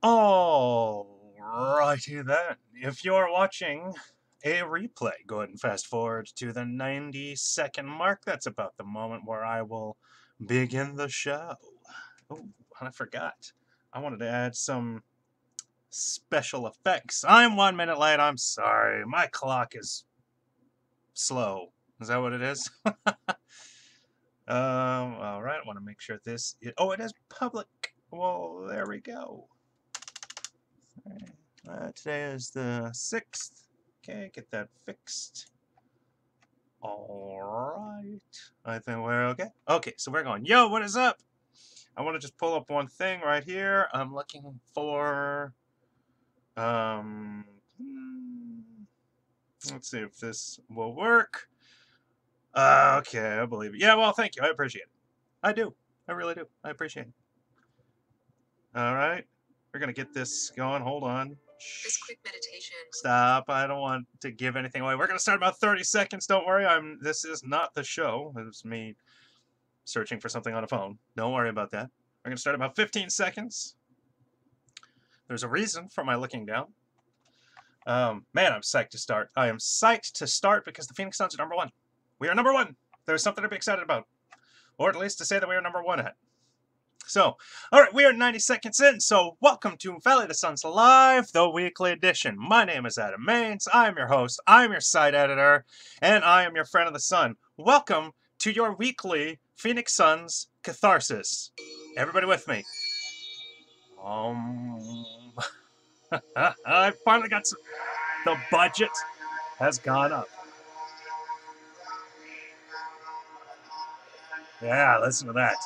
Alrighty then. If you're watching a replay, go ahead and fast forward to the 90-second mark. That's about the moment where I will begin the show. Oh, I forgot. I wanted to add some special effects. I'm 1 minute late. I'm sorry. My clock is slow. Is that what it is? All right. I want to make sure this. Oh, it is public. Well, there we go. Today is the 6th. Okay, get that fixed. Alright. I think we're okay. Okay, so we're going. Yo, what is up? I want to just pull up one thing right here. I'm looking for... let's see if this will work. Okay, I believe it. Yeah, well, thank you. I appreciate it. I do. I really do. I appreciate it. Alright. We're going to get this going. Hold on. This quick meditation. Stop. I don't want to give anything away. We're going to start in about 30 seconds. Don't worry. This is not the show. It's me searching for something on a phone. Don't worry about that. We're going to start in about 15 seconds. There's a reason for my looking down. Man, I'm psyched to start. I am psyched to start because the Phoenix Suns are number 1. We are number 1. There's something to be excited about. Or at least to say that we are number 1 ahead. So, alright, we are 90 seconds in, so welcome to Valley of the Suns Live, the weekly edition. My name is Adam Maines, I am your host, I am your site editor, and I am your friend of the sun. Welcome to your weekly Phoenix Suns catharsis. Everybody with me. I finally got some... The budget has gone up. Yeah, listen to that.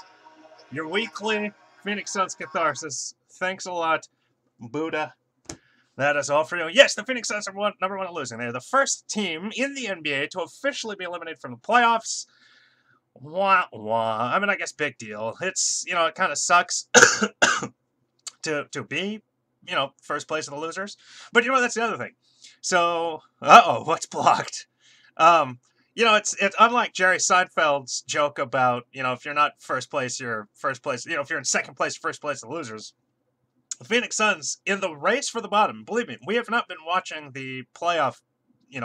Your weekly Phoenix Suns catharsis. Thanks a lot, Buddha. That is all for you. Yes, the Phoenix Suns are number 1 at losing. They're the first team in the NBA to officially be eliminated from the playoffs. Wah, wah. I mean, I guess big deal. It's, it kind of sucks to be, first place of the losers. But that's the other thing. So, what's blocked? It's unlike Jerry Seinfeld's joke about, if you're not first place, you're first place. If you're in second place, first place, the losers. The Phoenix Suns, in the race for the bottom, believe me, we have not been watching the playoff,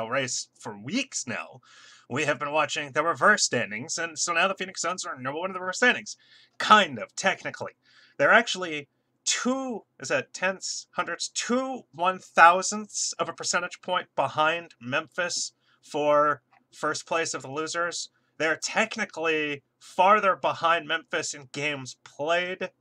race for weeks now. We have been watching the reverse standings, and so now the Phoenix Suns are number 1 in the reverse standings. Kind of, technically. They're actually 2 1/1000ths of a percentage point behind Memphis for first place of the losers. They're technically farther behind Memphis in games played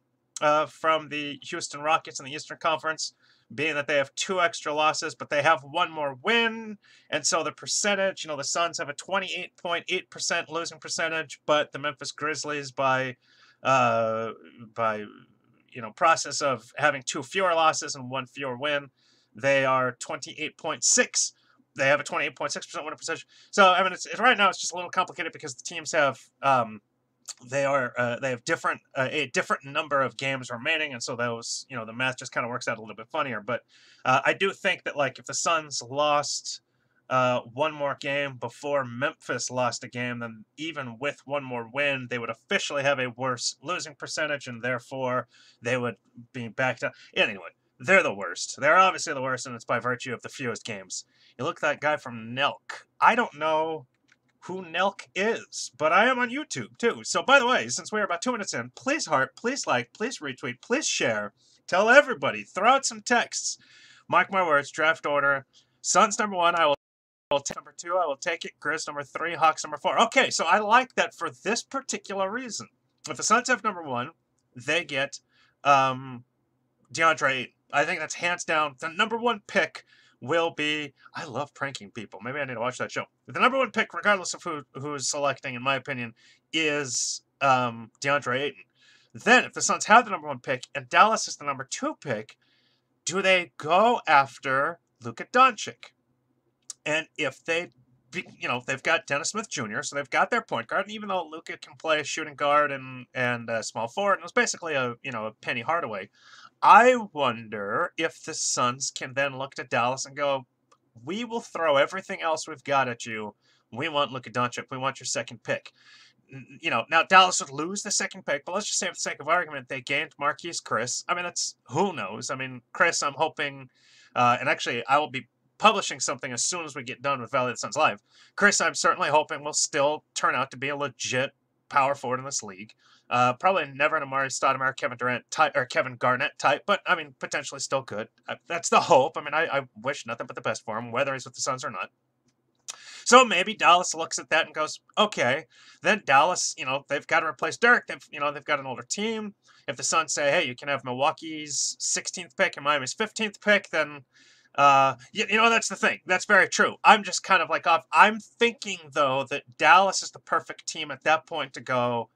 from the Houston Rockets in the Eastern Conference, being that they have 2 extra losses, but they have 1 more win, and so the percentage, the Suns have a 28.8% losing percentage, but the Memphis Grizzlies by process of having 2 fewer losses and 1 fewer win, they are 28.6. They have a 28.6% winning percentage. So I mean, it's right now it's just a little complicated because the teams have they have a different number of games remaining, and so those the math just kind of works out a little bit funnier. But I do think that if the Suns lost 1 more game before Memphis lost a game, then even with 1 more win, they would officially have a worse losing percentage, and therefore they would be back to anyway. They're the worst. They're obviously the worst, and it's by virtue of the fewest games. You look at that guy from Nelk. I don't know who Nelk is, but I am on YouTube, too. So, by the way, since we're about 2 minutes in, please heart, please like, please retweet, please share. Tell everybody. Throw out some texts. Mark my words, draft order. Suns number 1, I will take number 2, I will take it. Grizz number 3, Hawks number 4. Okay, so I like that for this particular reason. If the Suns have number 1, they get DeAndre Ayton. I think that's hands down. The number 1 pick will be... I love pranking people. Maybe I need to watch that show. The number 1 pick, regardless of who is selecting, in my opinion, is DeAndre Ayton. Then, if the Suns have the number 1 pick and Dallas is the number 2 pick, do they go after Luka Doncic? And if they... they've got Dennis Smith Jr., so they've got their point guard, and even though Luka can play shooting guard and small forward, and it was basically a Penny Hardaway, I wonder if the Suns can then look to Dallas and go, we will throw everything else we've got at you. We want Luka Doncic. We want your second pick. you know, now Dallas would lose the second pick, but let's just say for the sake of argument, they gained Marquise Chris. I mean, that's, who knows? I mean, Chris, I'm hoping, and actually, I will be publishing something as soon as we get done with Valley of the Suns Live. Chris, I'm certainly hoping will still turn out to be a legit power forward in this league. Probably never an Amari Stoudemire, Kevin Durant type, or Kevin Garnett type, but I mean, potentially still good. That's the hope. I mean, I wish nothing but the best for him, whether he's with the Suns or not. So maybe Dallas looks at that and goes, okay, then Dallas, you know, they've got to replace Dirk. They've got an older team. If the Suns say, hey, you can have Milwaukee's 16th pick and Miami's 15th pick, then, that's the thing. That's very true. I'm just kind of like off. I'm thinking, though, that Dallas is the perfect team at that point to go,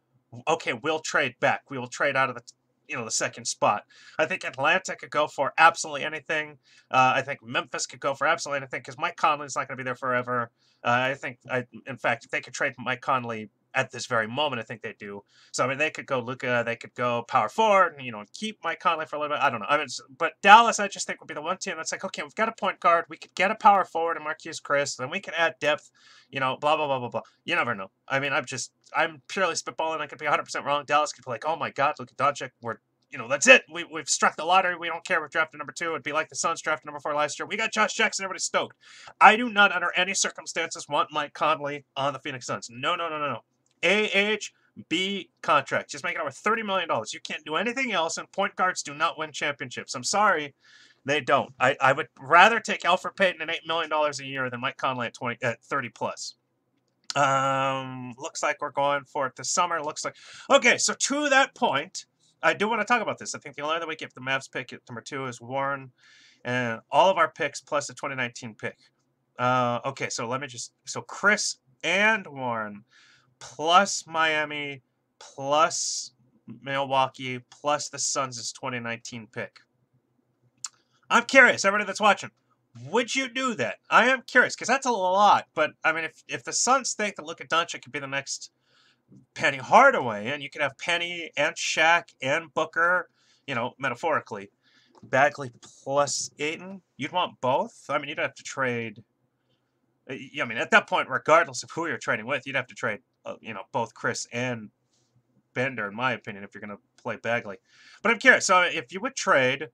okay, we'll trade back. We will trade out of the second spot. I think Atlanta could go for absolutely anything. I think Memphis could go for absolutely anything because Mike Conley's not going to be there forever. In fact, if they could trade Mike Conley at this very moment, I think they do. So, I mean, they could go Luka, they could go power forward, and, keep Mike Conley for a little bit. I don't know. I mean, but Dallas, I just think would be the one team that's like, okay, we've got a point guard. We could get a power forward and Marquise Chris. Then we can add depth, blah, blah, blah, blah, blah. You never know. I mean, I'm purely spitballing. I could be 100% wrong. Dallas could be like, oh my God, Luka Doncic, that's it. We've struck the lottery. We don't care. We've drafted number 2. It'd be like the Suns drafted number 4 last year. We got Josh Jackson. Everybody's stoked. I do not, under any circumstances, want Mike Conley on the Phoenix Suns. No. A-age, B contract. Just make it over $30 million. You can't do anything else, and point guards do not win championships. I'm sorry. They don't. I would rather take Elfrid Payton at $8 million a year than Mike Conley at 30 plus. Looks like we're going for it this summer. Looks like. Okay, so to that point, I do want to talk about this. I think the only other way to get the Mavs pick at number 2 is Warren, and all of our picks plus the 2019 pick. Okay, so Chris and Warren plus Miami plus Milwaukee plus the Suns' 2019 pick. I'm curious, everybody that's watching, would you do that? I am curious because that's a lot. But I mean, if the Suns think that Luka Doncic could be the next Penny Hardaway, and you could have Penny and Shaq and Booker, metaphorically, Bagley plus Ayton, you'd want both. I mean, you'd have to trade. I mean, at that point, regardless of who you're trading with, you'd have to trade, both Chris and Bender, in my opinion, if you're going to play Bagley. But I'm curious. So if you would trade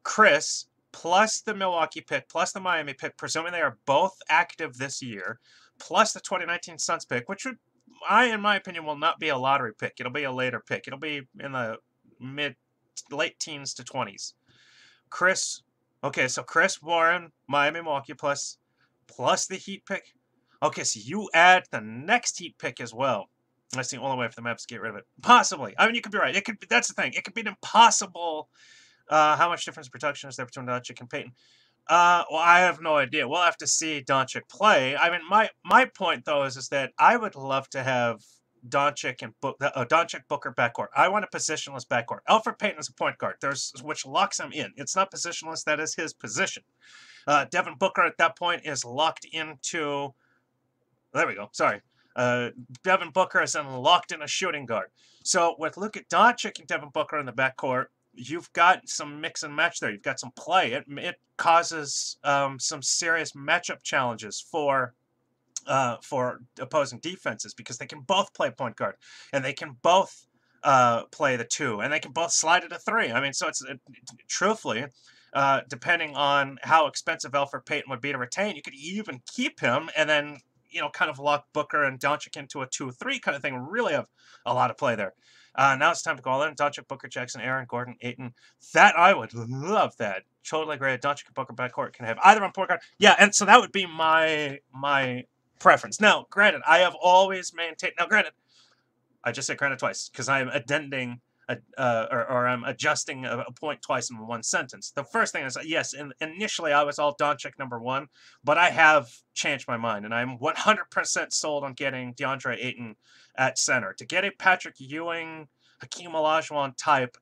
Chris plus the Milwaukee pick plus the Miami pick, presuming they are both active this year, plus the 2019 Suns pick, which would, in my opinion, will not be a lottery pick. It'll be a later pick. It'll be in the late teens to 20s. Chris, Warren, Miami, Milwaukee plus the Heat pick. Okay, so you add the next Heat pick as well. That's the only way for the Mavs to get rid of it. Possibly. I mean, you could be right. It could. That's the thing. It could be an impossible. How much difference in production is there between Doncic and Payton? Well, I have no idea. We'll have to see Doncic play. I mean, my point though is that I would love to have Doncic and Doncic Booker backcourt. I want a positionless backcourt. Elfrid Payton is a point guard. Which locks him in. It's not positionless. That is his position. Devin Booker at that point is locked into. There we go. Sorry. Devin Booker is then locked in a shooting guard. So with Luka Doncic and Devin Booker in the backcourt, you've got some mix and match there. You've got some play. It causes some serious matchup challenges for opposing defenses because they can both play point guard and they can both play the 2 and they can both slide it to 3. I mean, so it's truthfully, depending on how expensive Elfrid Payton would be to retain, you could even keep him and then kind of lock Booker and Doncic into a 2-3 kind of thing. Really have a lot of play there. Now it's time to go all in. Doncic, Booker, Jackson, Aaron, Gordon, Ayton. That I would love that. Totally great. Doncic and Booker backcourt can have either on point guard. Yeah, and so that would be my preference. Now, granted, I have always maintained. Now, granted, I just said granted twice because I am addending or I'm adjusting a point twice in one sentence. The first thing is, yes, initially I was all Doncic number 1, but I have changed my mind, and I'm 100% sold on getting DeAndre Ayton at center. To get a Patrick Ewing, Hakeem Olajuwon type,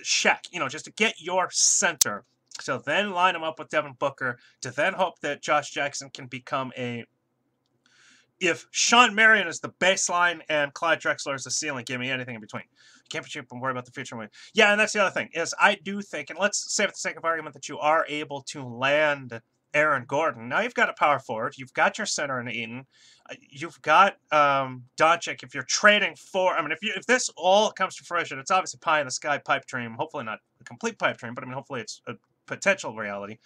Shaq, just to get your center. So then line him up with Devin Booker, to then hope that Josh Jackson can become a... If Sean Marion is the baseline and Clyde Drexler is the ceiling, give me anything in between. Can't be cheap and worry about the future. Yeah, and that's the other thing, is I do think, and let's say for the sake of argument that you are able to land Aaron Gordon. Now you've got a power forward. You've got your center in Ayton. You've got Doncic. If you're trading for, I mean, if this all comes to fruition, it's obviously pie in the sky pipe dream. Hopefully not a complete pipe dream, but I mean, hopefully it's a potential reality.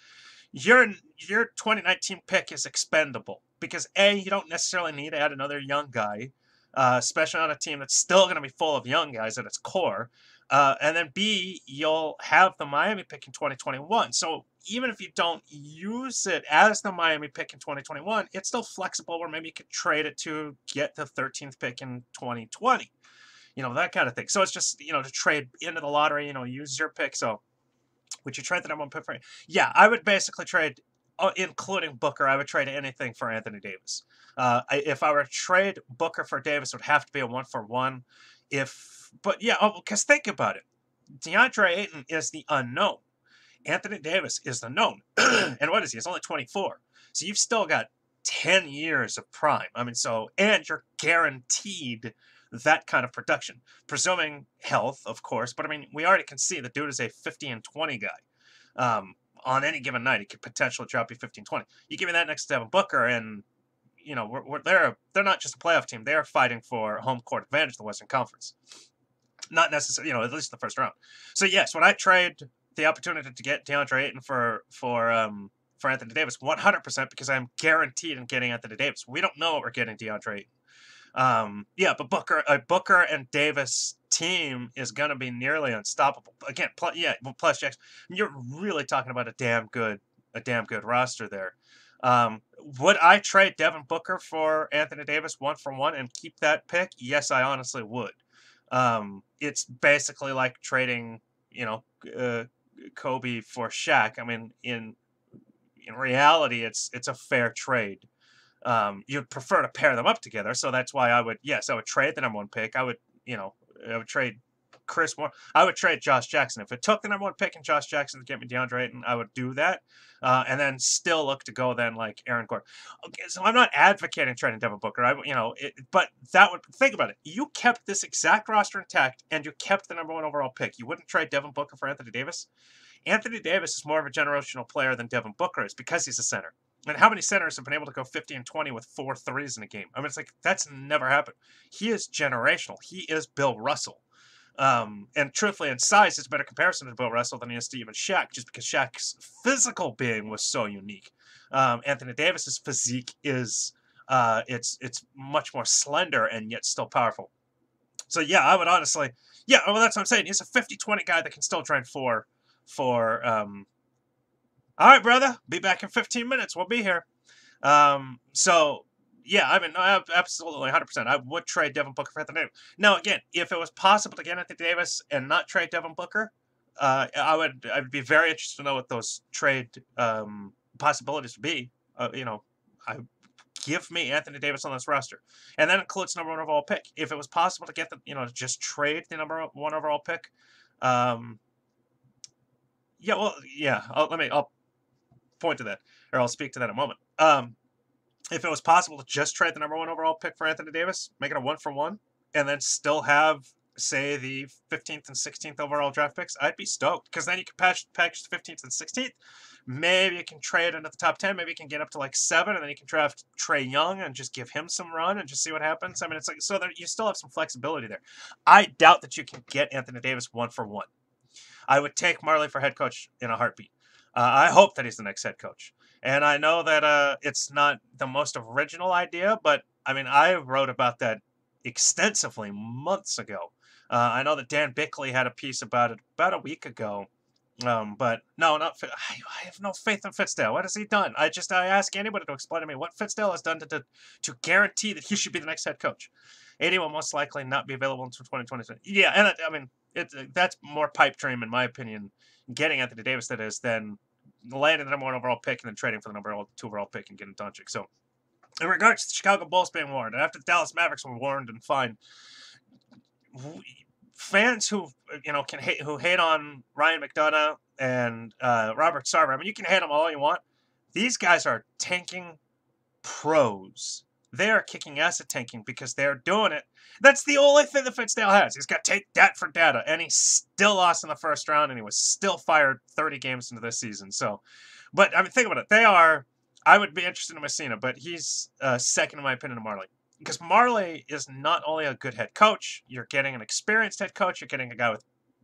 Your 2019 pick is expendable because A, you don't necessarily need to add another young guy, especially on a team that's still going to be full of young guys at its core. And then B, you'll have the Miami pick in 2021. So even if you don't use it as the Miami pick in 2021, it's still flexible where maybe you could trade it to get the 13th pick in 2020. That kind of thing. So it's just, to trade into the lottery, use your pick. So would you trade the number one pick for? Yeah, I would basically trade, including Booker. I would trade anything for Anthony Davis. If I were to trade Booker for Davis, it would have to be a 1-for-1. But yeah, because think about it, DeAndre Ayton is the unknown. Anthony Davis is the known. And what is he? He's only 24. So you've still got 10 years of prime. I mean, and you're guaranteed that kind of production, presuming health, of course. But I mean, we already can see the dude is a 50-20 guy. On any given night, he could potentially drop you 15-20. You give me that next to Devin Booker, and they're not just a playoff team; they're fighting for home court advantage in the Western Conference. Not necessarily, at least in the first round. So yes, when I trade the opportunity to get DeAndre Ayton for Anthony Davis, 100%, because I'm guaranteed in getting Anthony Davis. We don't know what we're getting DeAndre Ayton. But Booker and Davis team is going to be nearly unstoppable. Again, plus Jackson, you're really talking about a damn good roster there. Would I trade Devin Booker for Anthony Davis 1-for-1 and keep that pick? Yes, I honestly would. It's basically like trading, Kobe for Shaq. I mean, in reality, it's a fair trade. You'd prefer to pair them up together, so that's why I would trade the number one pick. I would trade Chris Moore. I would trade Josh Jackson. If it took the number one pick and Josh Jackson to get me DeAndre Ayton, I would do that. And then still look to go then like Aaron Gordon. Okay, so I'm not advocating trading Devin Booker. But that would, think about it. You kept this exact roster intact and you kept the number one overall pick. You wouldn't trade Devin Booker for Anthony Davis? Anthony Davis is more of a generational player than Devin Booker is because he's a center. And how many centers have been able to go 50-20 with 4 threes in a game? I mean, it's like, that's never happened. He is generational. He is Bill Russell. And truthfully, in size, it's a better comparison to Bill Russell than he is to even Shaq, just because Shaq's physical being was so unique. Anthony Davis's physique is, it's much more slender and yet still powerful. So yeah, I would honestly, that's what I'm saying. He's a 50-20 guy that can still trade for. All right, brother, be back in 15 minutes. We'll be here. So yeah, I mean, absolutely 100%. I would trade Devin Booker for Anthony Davis. Now, again, if it was possible to get Anthony Davis and not trade Devin Booker, I'd be very interested to know what those trade possibilities would be. Give me Anthony Davis on this roster, and that includes number one overall pick. If it was possible to get just trade the number one overall pick, I'll point to that, or I'll speak to that in a moment. If it was possible to just trade the number one overall pick for Anthony Davis, make it a 1-for-1, and then still have, say, the 15th and 16th overall draft picks, I'd be stoked, because then you can package the 15th and 16th. Maybe you can trade into the top 10. Maybe you can get up to like 7, and then you can draft Trae Young and just give him some run and just see what happens. I mean, it's like, so that you still have some flexibility there. I doubt that you can get Anthony Davis 1-for-1. I would take Marley for head coach in a heartbeat. I hope that he's the next head coach. And I know that it's not the most original idea, but I mean, I wrote about that extensively months ago. I know that Dan Bickley had a piece about it about a week ago. But no, I have no faith in Fitzdale. What has he done? I ask anybody to explain to me what Fitzdale has done to guarantee that he should be the next head coach. AD will most likely not be available until 2022. Yeah, and I mean, that's more pipe dream, in my opinion, getting Anthony Davis, that is, than landing the number one overall pick and then trading for the number two overall pick and getting Doncic. So, in regards to the Chicago Bulls being warned, and after the Dallas Mavericks were warned and fined, fans who hate on Ryan McDonough and Robert Sarver, I mean, you can hate them all you want. These guys are tanking pros. They are kicking ass at tanking because they're doing it. That's the only thing that Fitzdale has. He's got to take that for data, and he still lost in the first round, and he was still fired 30 games into this season. So But I mean, think about it. They are. I would be interested in Messina, but he's second in my opinion to Marley. Because Marley is not only a good head coach, you're getting an experienced head coach, you're getting a guy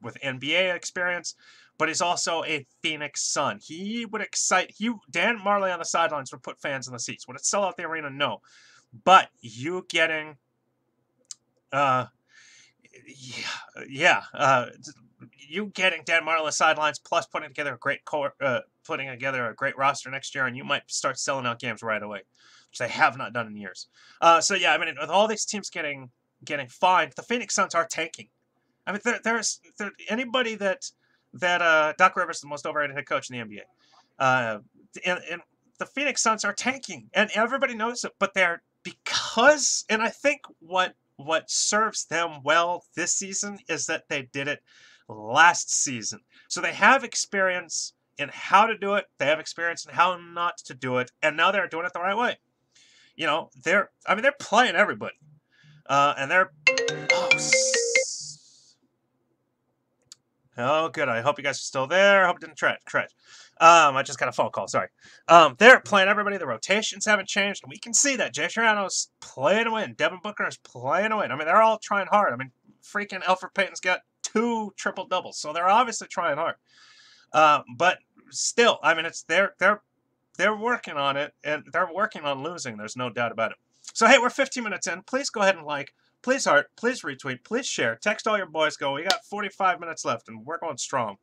with NBA experience, but he's also a Phoenix Sun. He would excite Dan Marley on the sidelines would put fans in the seats. Would it sell out the arena? No. But you getting you getting Dan Marley on the sidelines plus putting together a great roster next year, and you might start selling out games right away, which they have not done in years. So yeah, I mean, with all these teams getting fined, the Phoenix Suns are tanking. I mean, there's anybody that Doc Rivers is the most overrated head coach in the NBA, and the Phoenix Suns are tanking, and everybody knows it. But and I think what serves them well this season is that they did it last season, so they have experience in how to do it. They have experience in how not to do it, and now they're doing it the right way. You know, they're playing everybody, and they're oh good. I hope you guys are still there. I hope it didn't trash. I just got a phone call. Sorry. They're playing everybody. The rotations haven't changed. We can see that Jay Serrano's playing to win. Devin Booker is playing to win. I mean, they're all trying hard. I mean, freaking Elfrid Payton's got 2 triple doubles, so they're obviously trying hard. But still, I mean, they're working on it, and they're working on losing. There's no doubt about it. So hey, we're 15 minutes in. Please go ahead and like. Please heart, please retweet, please share. Text all your boys. Go. We got 45 minutes left, and we're going strong.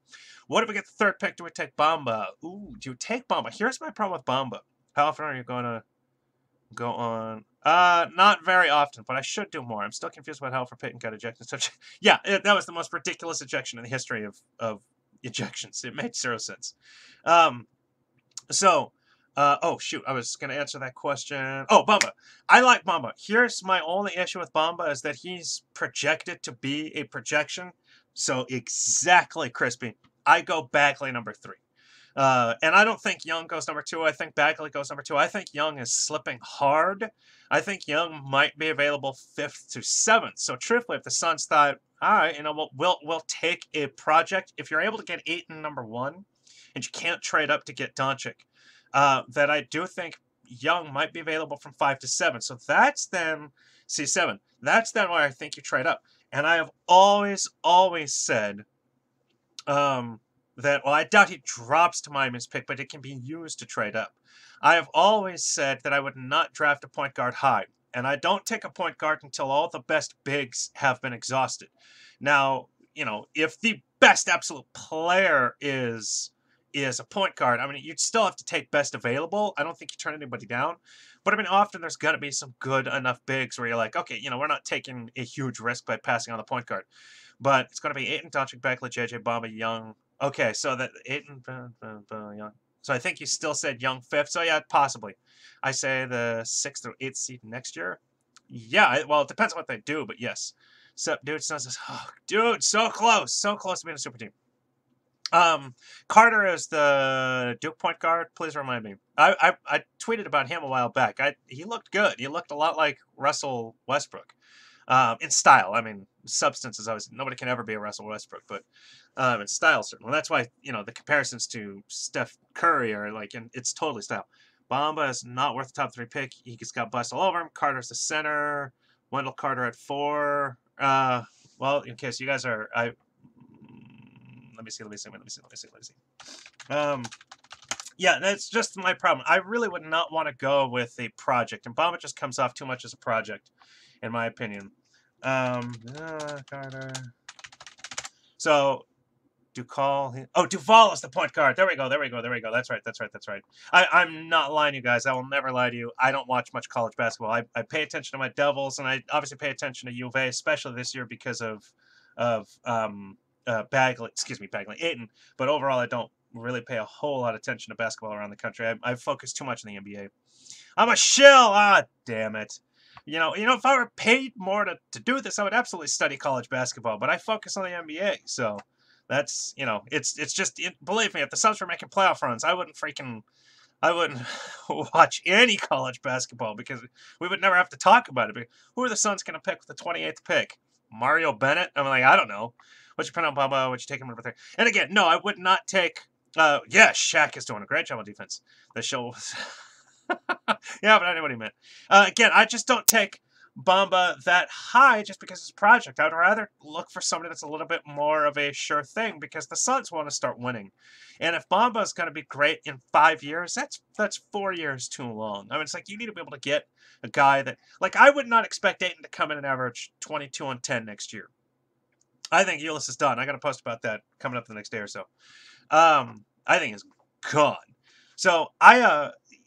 What if we get the third pick? Do we take Bamba? Ooh, do you take Bamba? Here's my problem with Bamba. How often are you going to go on? Not very often, but I should do more. I'm still confused about how Elfrid Payton got ejected. Yeah, that was the most ridiculous ejection in the history of ejections. It made 0 sense. Oh, shoot. I was going to answer that question. Oh, Bamba. I like Bamba. Here's my only issue with Bamba is that he's projected to be a projection. So exactly, Crispy. I go Bagley number 3. And I don't think Young goes number 2. I think Bagley goes number 2. I think Young is slipping hard. I think Young might be available 5th to 7th. So truthfully, if the Suns thought, all right, you know, we'll take a project. If you're able to get Ayton number 1 and you can't trade up to get Doncic, that I do think Young might be available from 5 to 7. So that's then C7. That's then why I think you trade up. And I have always said that, well, I doubt he drops to Miami's pick, but it can be used to trade up. I have always said that I would not draft a point guard high. And I don't take a point guard until all the best bigs have been exhausted. Now, you know, if the best absolute player is a point guard, I mean, you'd still have to take best available. I don't think you turn anybody down. But, I mean, often there's going to be some good enough bigs where you're like, okay, you know, we're not taking a huge risk by passing on the point guard. But it's going to be Ayton, Doncic, Bagley, JJ, Bamba, Young. Okay, so that Ayton, Young. So I think you still said Young 5th. So, yeah, possibly. I say the 6th or 8th seed next year. Yeah, well, it depends on what they do, but yes. So, dude, dude, so close to being a super team. Carter is the Duke point guard. Please remind me. I tweeted about him a while back. He looked good. He looked a lot like Russell Westbrook, in style. I mean, substance is always nobody can ever be a Russell Westbrook, but in style certainly. That's why the comparisons to Steph Curry are like, it's totally style. Bamba is not worth the top 3 pick. He just got bust all over him. Carter's the center. Wendell Carter at 4. Well, in case you guys are, let me see. Yeah, that's just my problem. I really would not want to go with a project, and Bamba just comes off too much as a project, in my opinion. Carter. So, Duval is the point guard. There we go. That's right. I'm not lying to you guys. I will never lie to you. I don't watch much college basketball. I pay attention to my Devils, and I obviously pay attention to U of A, especially this year because of Bagley, Ayton. But overall, I don't really pay a whole lot of attention to basketball around the country. I focus too much on the NBA. I'm a shill. Damn it. You know, if I were paid more to do this, I would absolutely study college basketball. But I focus on the NBA, so that's it's just believe me, if the Suns were making playoff runs, I wouldn't watch any college basketball because we would never have to talk about it. But who are the Suns going to pick with the 28th pick? Mario Bennett? I'm like, I don't know. What's your pen on Bamba? Would you take him number 3? And again, no, I would not take Yeah, Shaq is doing a great job on defense. The show was... Yeah, but I know what he meant. Again, I just don't take Bamba that high just because it's a project. I'd rather look for somebody that's a little bit more of a sure thing because the Suns want to start winning. And if Bamba is going to be great in 5 years, that's 4 years too long. I mean, it's like you need to be able to get a guy that... Like, I would not expect Ayton to come in and average 22 and 10 next year. I think Ulis is done. I got a post about that coming up the next day or so. I think he's gone. So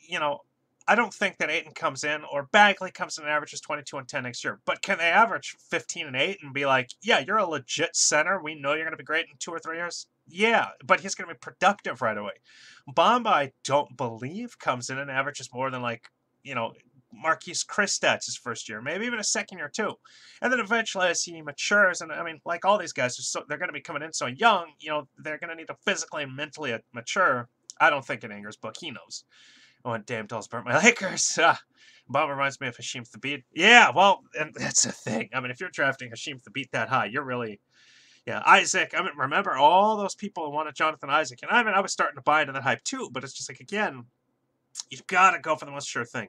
you know, I don't think that Ayton comes in or Bagley comes in and averages 22 and 10 next year. But can they average 15 and 8 and be like, yeah, you're a legit center. We know you're going to be great in 2 or 3 years. Yeah, but he's going to be productive right away. Bamba, I don't believe, comes in and averages more than like, you know, Marquise Chris stats his first year, maybe even a second year too. And then eventually as he matures, and I mean, like all these guys, they're going to be coming in so young, you know, they're going to need to physically and mentally mature. I don't think in Anger's book he knows. Oh, and damn, Dolls burnt my Lakers. Bob reminds me of Hasheem Thabeet. Yeah, well, and that's the thing. I mean, if you're drafting Hasheem Thabeet that high, you're really... Yeah, Isaac. I mean, remember all those people who wanted Jonathan Isaac. And I mean, I was starting to buy into that hype too, but it's just like, again, you've got to go for the most sure thing.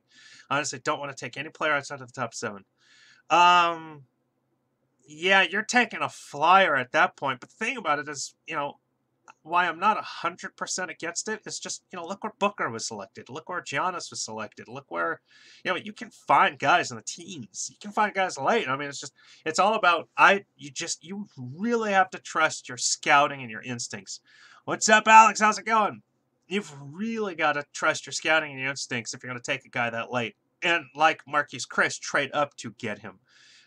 Honestly, don't want to take any player outside of the top 7. Yeah, you're taking a flyer at that point. But the thing about it is, you know, why I'm not 100% against it is just, you know, look where Booker was selected. Look where Giannis was selected. Look where, you know, you can find guys in the teens. You can find guys late. I mean, it's just, it's all about, you really have to trust your scouting and your instincts. What's up, Alex? How's it going? You've really got to trust your scouting and your instincts if you're going to take a guy that late. And like Marquise Chris, trade up to get him.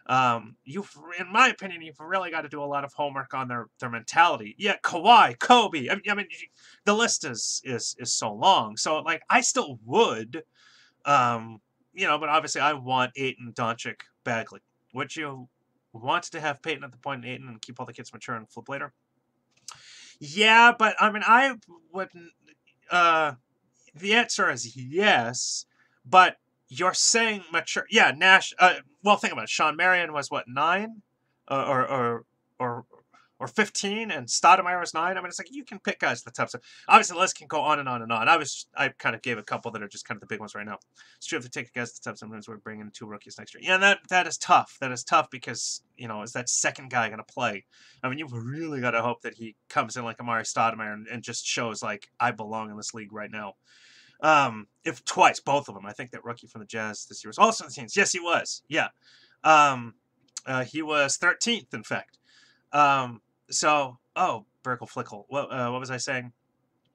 In my opinion, you've really got to do a lot of homework on their mentality. Yeah, Kawhi, Kobe. I mean, the list is so long. So like, I still would, you know, but obviously I want Ayton, Doncic, Bagley. Would you want to have Peyton at the point in Ayton and keep all the kids mature and flip later? Yeah, but I mean, I wouldn't. The answer is yes, but you're saying mature. Yeah, Nash. Well, think about it. Sean Marion was what, 9, or 15, and Stoudemire was 9. I mean, it's like you can pick guys at the top. So obviously, the list can go on and on and on. I kind of gave a couple that are just kind of the big ones right now. It's true if they take guys at the top. Sometimes we're bringing 2 rookies next year. Yeah, and that is tough. That is tough because, you know, is that second guy going to play? I mean, you've really got to hope that he comes in like Amari Stoudemire and just shows like I belong in this league right now. If twice, both of them. I think that rookie from the Jazz this year was also in the teams. Yes, he was. Yeah. He was 13th, in fact. Burkle Flickle. What was I saying?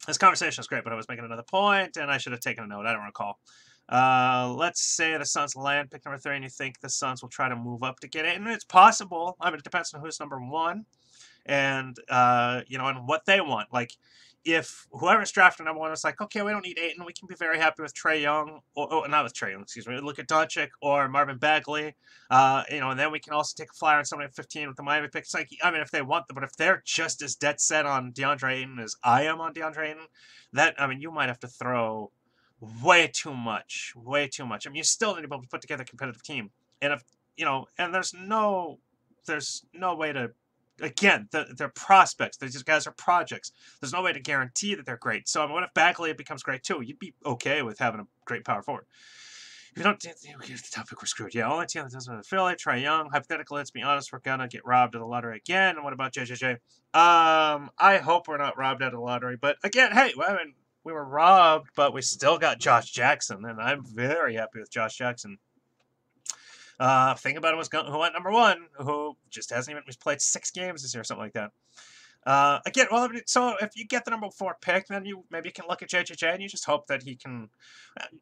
This conversation was great, but I was making another point, and I should have taken a note. I don't recall. Let's say the Suns land pick number 3, and you think the Suns will try to move up to get it. And it's possible. I mean, it depends on who's number 1. And, you know, and what they want. Like, if whoever's drafting number 1 is like, okay, we don't need Ayton, we can be very happy with Trae Young, or not with Trae Young, excuse me. Look at Doncic or Marvin Bagley, you know, and then we can also take a flyer on somebody at 15 with the Miami pick. It's like, I mean, if they want them, but if they're just as dead set on DeAndre Ayton as I am on DeAndre Ayton, I mean, you might have to throw way too much. I mean, you still need to be able to put together a competitive team, and if you know, and there's no way to. Again, they're prospects. These guys are projects. There's no way to guarantee that they're great. So, I mean, what if Bagley becomes great too? You'd be okay with having a great power forward. If you don't get the top pick, we're screwed. Yeah, only team that doesn't have Philly, Trae Young. Hypothetically, let's be honest, we're gonna get robbed of the lottery again. And what about JJJ? I hope we're not robbed out of the lottery. But again, hey, I mean, we were robbed, but we still got Josh Jackson, and I'm very happy with Josh Jackson. Thing about it was who went number 1, who just hasn't even played 6 games this year or something like that. Again, well, I mean, so if you get the number 4 pick, then maybe you can look at JJJ and you just hope that he can,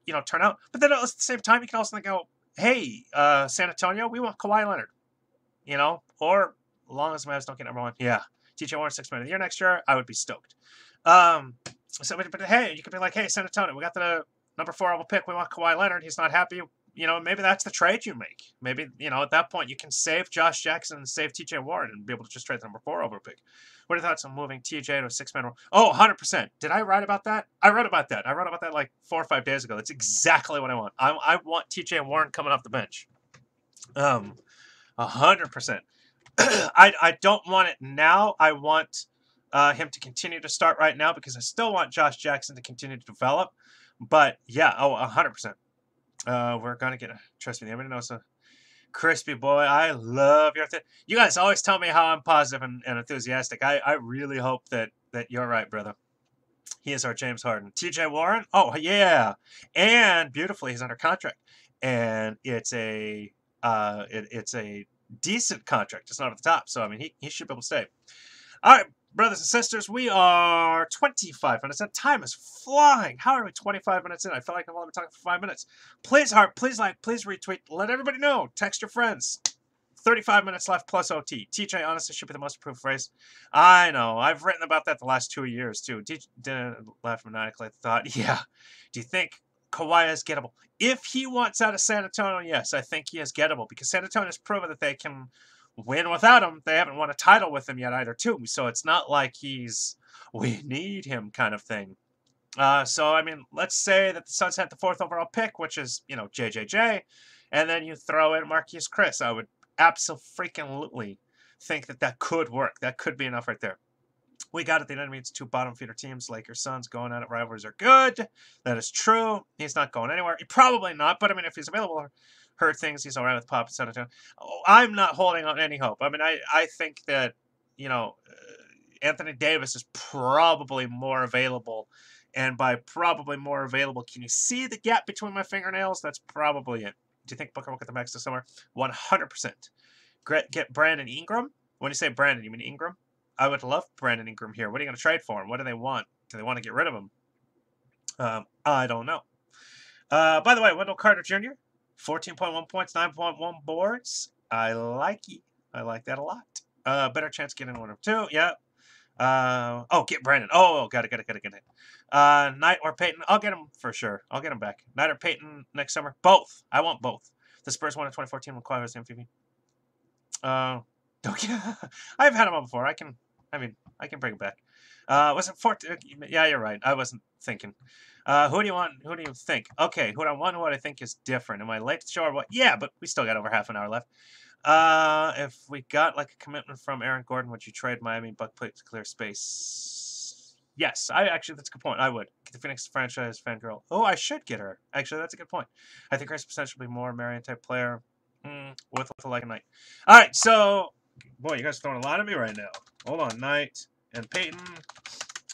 you know, turn out. But then at the same time, you can also go, hey, San Antonio, we want Kawhi Leonard, you know, or as long as the Mavs don't get number 1, yeah, TJ Warren 6 man of the year next year, I would be stoked. But hey, you could be like, hey, San Antonio, we got the number 4 overall pick, we want Kawhi Leonard, he's not happy. You know, maybe that's the trade you make. Maybe, you know, at that point, you can save Josh Jackson and save TJ Warren and be able to just trade the number 4 over pick. What are your thoughts on moving TJ to a 6-man role? Oh, 100%. Did I write about that? I wrote about that. Like 4 or 5 days ago. That's exactly what I want. I want TJ Warren coming off the bench. 100%. I don't want it now. I want him to continue to start right now because I still want Josh Jackson to continue to develop. But yeah, 100%. We're gonna get. Trust me, everybody knows. Crispy boy, I love your thing. You guys always tell me how I'm positive and enthusiastic. I really hope that you're right, brother. He is our James Harden. TJ Warren, oh yeah, and beautifully, he's under contract, and it's a it's a decent contract. It's not at the top, so I mean he should be able to stay. All right, brothers and sisters, we are 25 minutes in. Time is flying. How are we 25 minutes in? I feel like I've only been talking for 5 minutes. Please heart, please like, please retweet. Let everybody know. Text your friends. 35 minutes left plus OT. TJ, honestly, should be the most approved phrase. I know. I've written about that the last 2 years, too. Didn't laugh maniacally at the thought. Yeah. Do you think Kawhi is gettable? If he wants out of San Antonio, yes, I think he is gettable because San Antonio has proven that they can win without him. They haven't won a title with him yet either, too. So it's not like he's, we need him kind of thing. So, I mean, let's say that the Suns had the 4th overall pick, which is, you know, JJJ, and then you throw in Marquise Chris. I would absolutely think that that could work. That could be enough right there. We got it. The enemy. It's 2 bottom feeder teams. Lakers, Suns going at it. Rivalries are good. That is true. He's not going anywhere. Probably not, but I mean, if he's available, heard things, he's all right with Pop and San Antonio. I'm not holding on any hope. I mean, I think that, you know, Anthony Davis is probably more available. And by probably more available, can you see the gap between my fingernails? That's probably it. Do you think Booker will get the max this summer? 100%. Get Brandon Ingram? When you say Brandon, you mean Ingram? I would love Brandon Ingram here. What are you going to trade for him? What do they want? Do they want to get rid of him? I don't know. By the way, Wendell Carter Jr., 14.1 points, 9.1 boards. I like it. I like that a lot. Better chance getting 1 or 2. Yeah. Get Brandon. Got it. Knight or Payton. I'll get him for sure. I'll get him back. Knight or Payton next summer. Both. I want both. The Spurs won in 2014 when Kawhi was the MVP. I've had him on before. I can bring it back. Was it 14? Yeah, you're right. I wasn't thinking. Who do you want? Who do you think? Okay, who do I want? What I think is different. Am I late to show or what? Yeah, but we still got over half an hour left. If we got like a commitment from Aaron Gordon, would you trade Miami Buckplate to clear space? Yes, that's a good point. I would. Get the Phoenix franchise fangirl. Oh, I should get her. Actually, that's a good point. I think her potential will be more Marion type player with like a Knight. All right, so boy, you guys are throwing a lot at me right now. Hold on, Knight and Payton.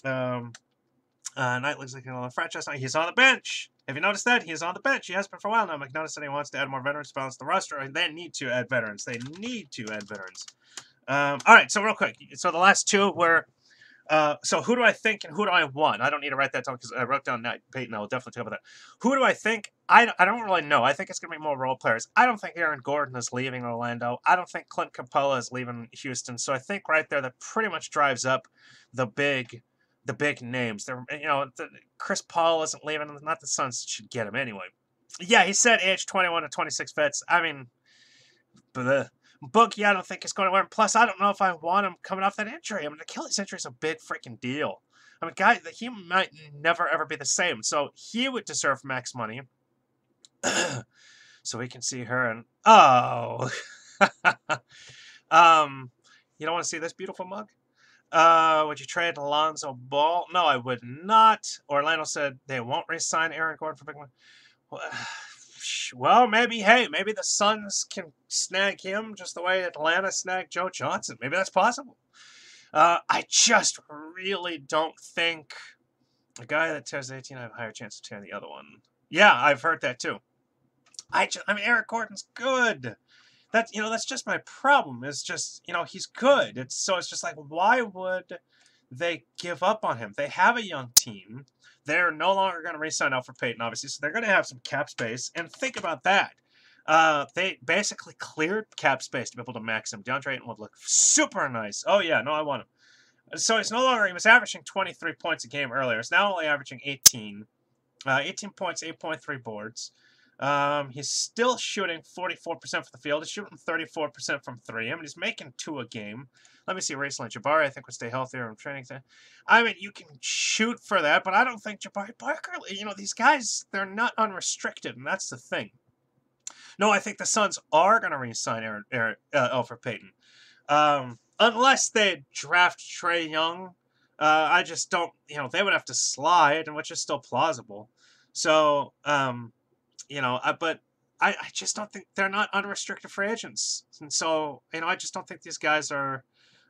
Knight looks like on the franchise. He's on the bench. Have you noticed that? He is on the bench. He has been for a while now. McNuggets said he wants to add more veterans to balance the roster. And they need to add veterans. All right, so real quick. So the last 2 were... so who do I think and who do I want? I don't need to write that down because I wrote down Knight, Payton. I will definitely talk about that. Who do I think? I don't really know. I think it's going to be more role players. I don't think Aaron Gordon is leaving Orlando. I don't think Clint Capella is leaving Houston. So I think right there that pretty much drives up the big names. Chris Paul isn't leaving. Not the Suns should get him anyway. Yeah, he said age 21 to 26 fits. I mean, Boogie, I don't think it's going to work. Plus, I don't know if I want him coming off that injury. I mean, Achilles injury is a big freaking deal. I mean, guy, he might never ever be the same. So he would deserve max money. So we can see her and you don't want to see this beautiful mug? Would you trade Alonzo Ball? No, I would not. Orlando said they won't re-sign Aaron Gordon for big money. Well, maybe the Suns can snag him just the way Atlanta snagged Joe Johnson. Maybe that's possible. I just really don't think a guy that tears 18 I have a higher chance of tearing the other one. Yeah, I've heard that too. I mean, Eric Gordon's good. That's just my problem. Is just, he's good. It's just like, why would they give up on him? They have a young team. They're no longer going to re-sign Elfrid Payton, obviously, so they're going to have some cap space. And think about that. They basically cleared cap space to be able to max him. DeAndre Ayton would look super nice. Oh, yeah, no, I want him. So it's no longer, he was averaging 23 points a game earlier. It's now only averaging 18. 18 points, 8.3 boards. He's still shooting 44% for the field. He's shooting 34% from 3. I mean, he's making 2 a game. Let me see. Recently, Jabari, I think, would stay healthier in training. I mean, you can shoot for that, but I don't think Jabari Parker, these guys, they're not unrestricted, and that's the thing. No, I think the Suns are going to re-sign Elfrid Payton. Unless they draft Trae Young I just don't, they would have to slide, and which is still plausible. So, but I just don't think they're not unrestricted free agents, and so I just don't think these guys are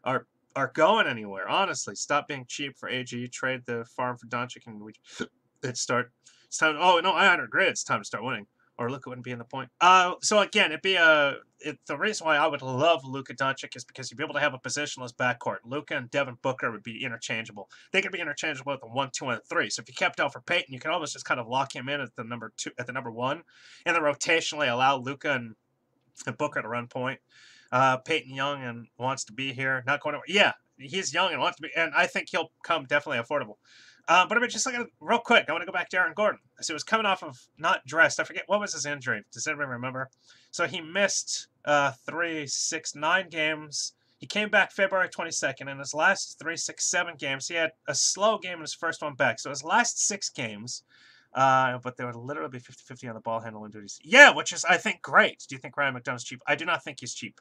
are going anywhere. Honestly, stop being cheap for AG. Trade the farm for Doncic, and It's time. Oh no, I agree. It's time to start winning. Or Luka wouldn't be in the point. So again, the reason why I would love Luka Doncic is because you'd be able to have a positionless backcourt. Luka and Devin Booker would be interchangeable. They could be interchangeable at the 1, 2, and 3. So if you kept Elfrid Payton, you could almost just kind of lock him in at the number 2, at the number 1, and then rotationally allow Luka and Booker to run point. Peyton Young and wants to be here, not going to. Yeah, he's young and wants to be, and I think he'll come definitely affordable. But I mean, just like real quick, I want to go back to Aaron Gordon. So he was coming off of not dressed. I forget what was his injury. Does anybody remember? So he missed 3, 6, 9 games. He came back February 22nd. In his last 3, 6, 7 games, he had a slow game in his first one back. So his last 6 games, but there would literally be 50-50 on the ball handling duties. Yeah, which is, I think, great. Do you think Ryan McDonough's cheap? I do not think he's cheap.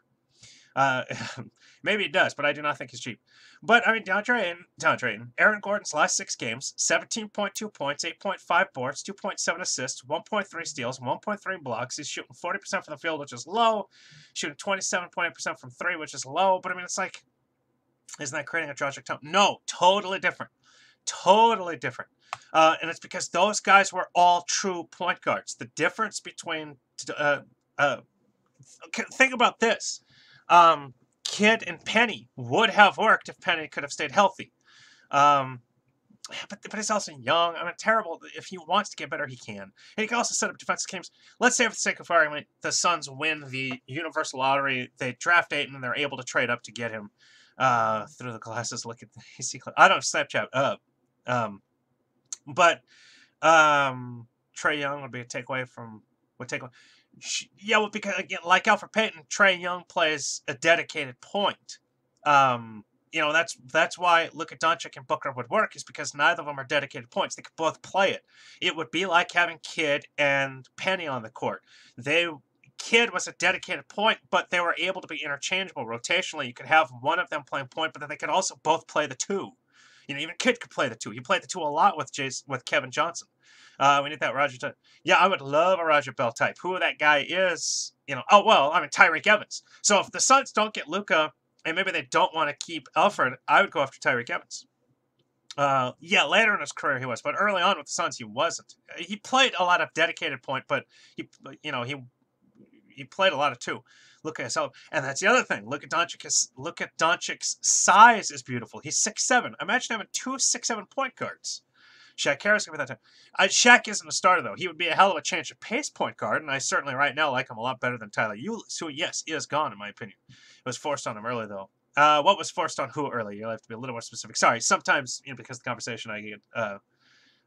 Maybe it does, but I do not think he's cheap. But I mean, DeAndre Ayton, Aaron Gordon's last 6 games: 17.2 points, 8.5 boards, 2.7 assists, 1.3 steals, 1.3 blocks. He's shooting 40% from the field, which is low. Shooting 27.8% from 3, which is low. But I mean, it's like, isn't that creating a tragic time? No, totally different. Totally different. And it's because those guys were all true point guards. The difference between think about this. Kidd and Penny would have worked if Penny could have stayed healthy. But he's also young. I mean, terrible. If he wants to get better, he can. And he can also set up defensive games. Let's say, for the sake of argument, the Suns win the Universal Lottery. They draft Ayton, and they're able to trade up to get him through the glasses. Look at I don't have Snapchat up. But Trae Young would be a takeaway from Yeah, well, because again, like Elfrid Payton, Trae Young plays a dedicated point. That's why Luka Doncic and Booker would work, is because neither of them are dedicated points. They could both play it. It would be like having Kidd and Penny on the court. Kidd was a dedicated point, but they were able to be interchangeable rotationally. You could have one of them playing point, but then they could also both play the 2. Even Kidd could play the 2. He played the 2 a lot with Kevin Johnson. We need that Roger type. Yeah, I would love a Roger Bell type. Who that guy is, Tyreke Evans. So if the Suns don't get Luka, and maybe they don't want to keep Elfrid, I would go after Tyreke Evans. Later in his career he was, but early on with the Suns he wasn't. He played a lot of dedicated point, but he played a lot of 2. Look at himself, and that's the other thing. Look at Doncic's size is beautiful. He's 6'7". Imagine having 2 6'7" point guards. Shaq Harris could be that time. Shaq isn't a starter, though. He would be a hell of a change of pace point guard, and I certainly right now like him a lot better than Tyler Ulis, who, yes, is gone, in my opinion. It was forced on him early, though. What was forced on who early? You'll have to be a little more specific. Sorry, sometimes, because of the conversation, I get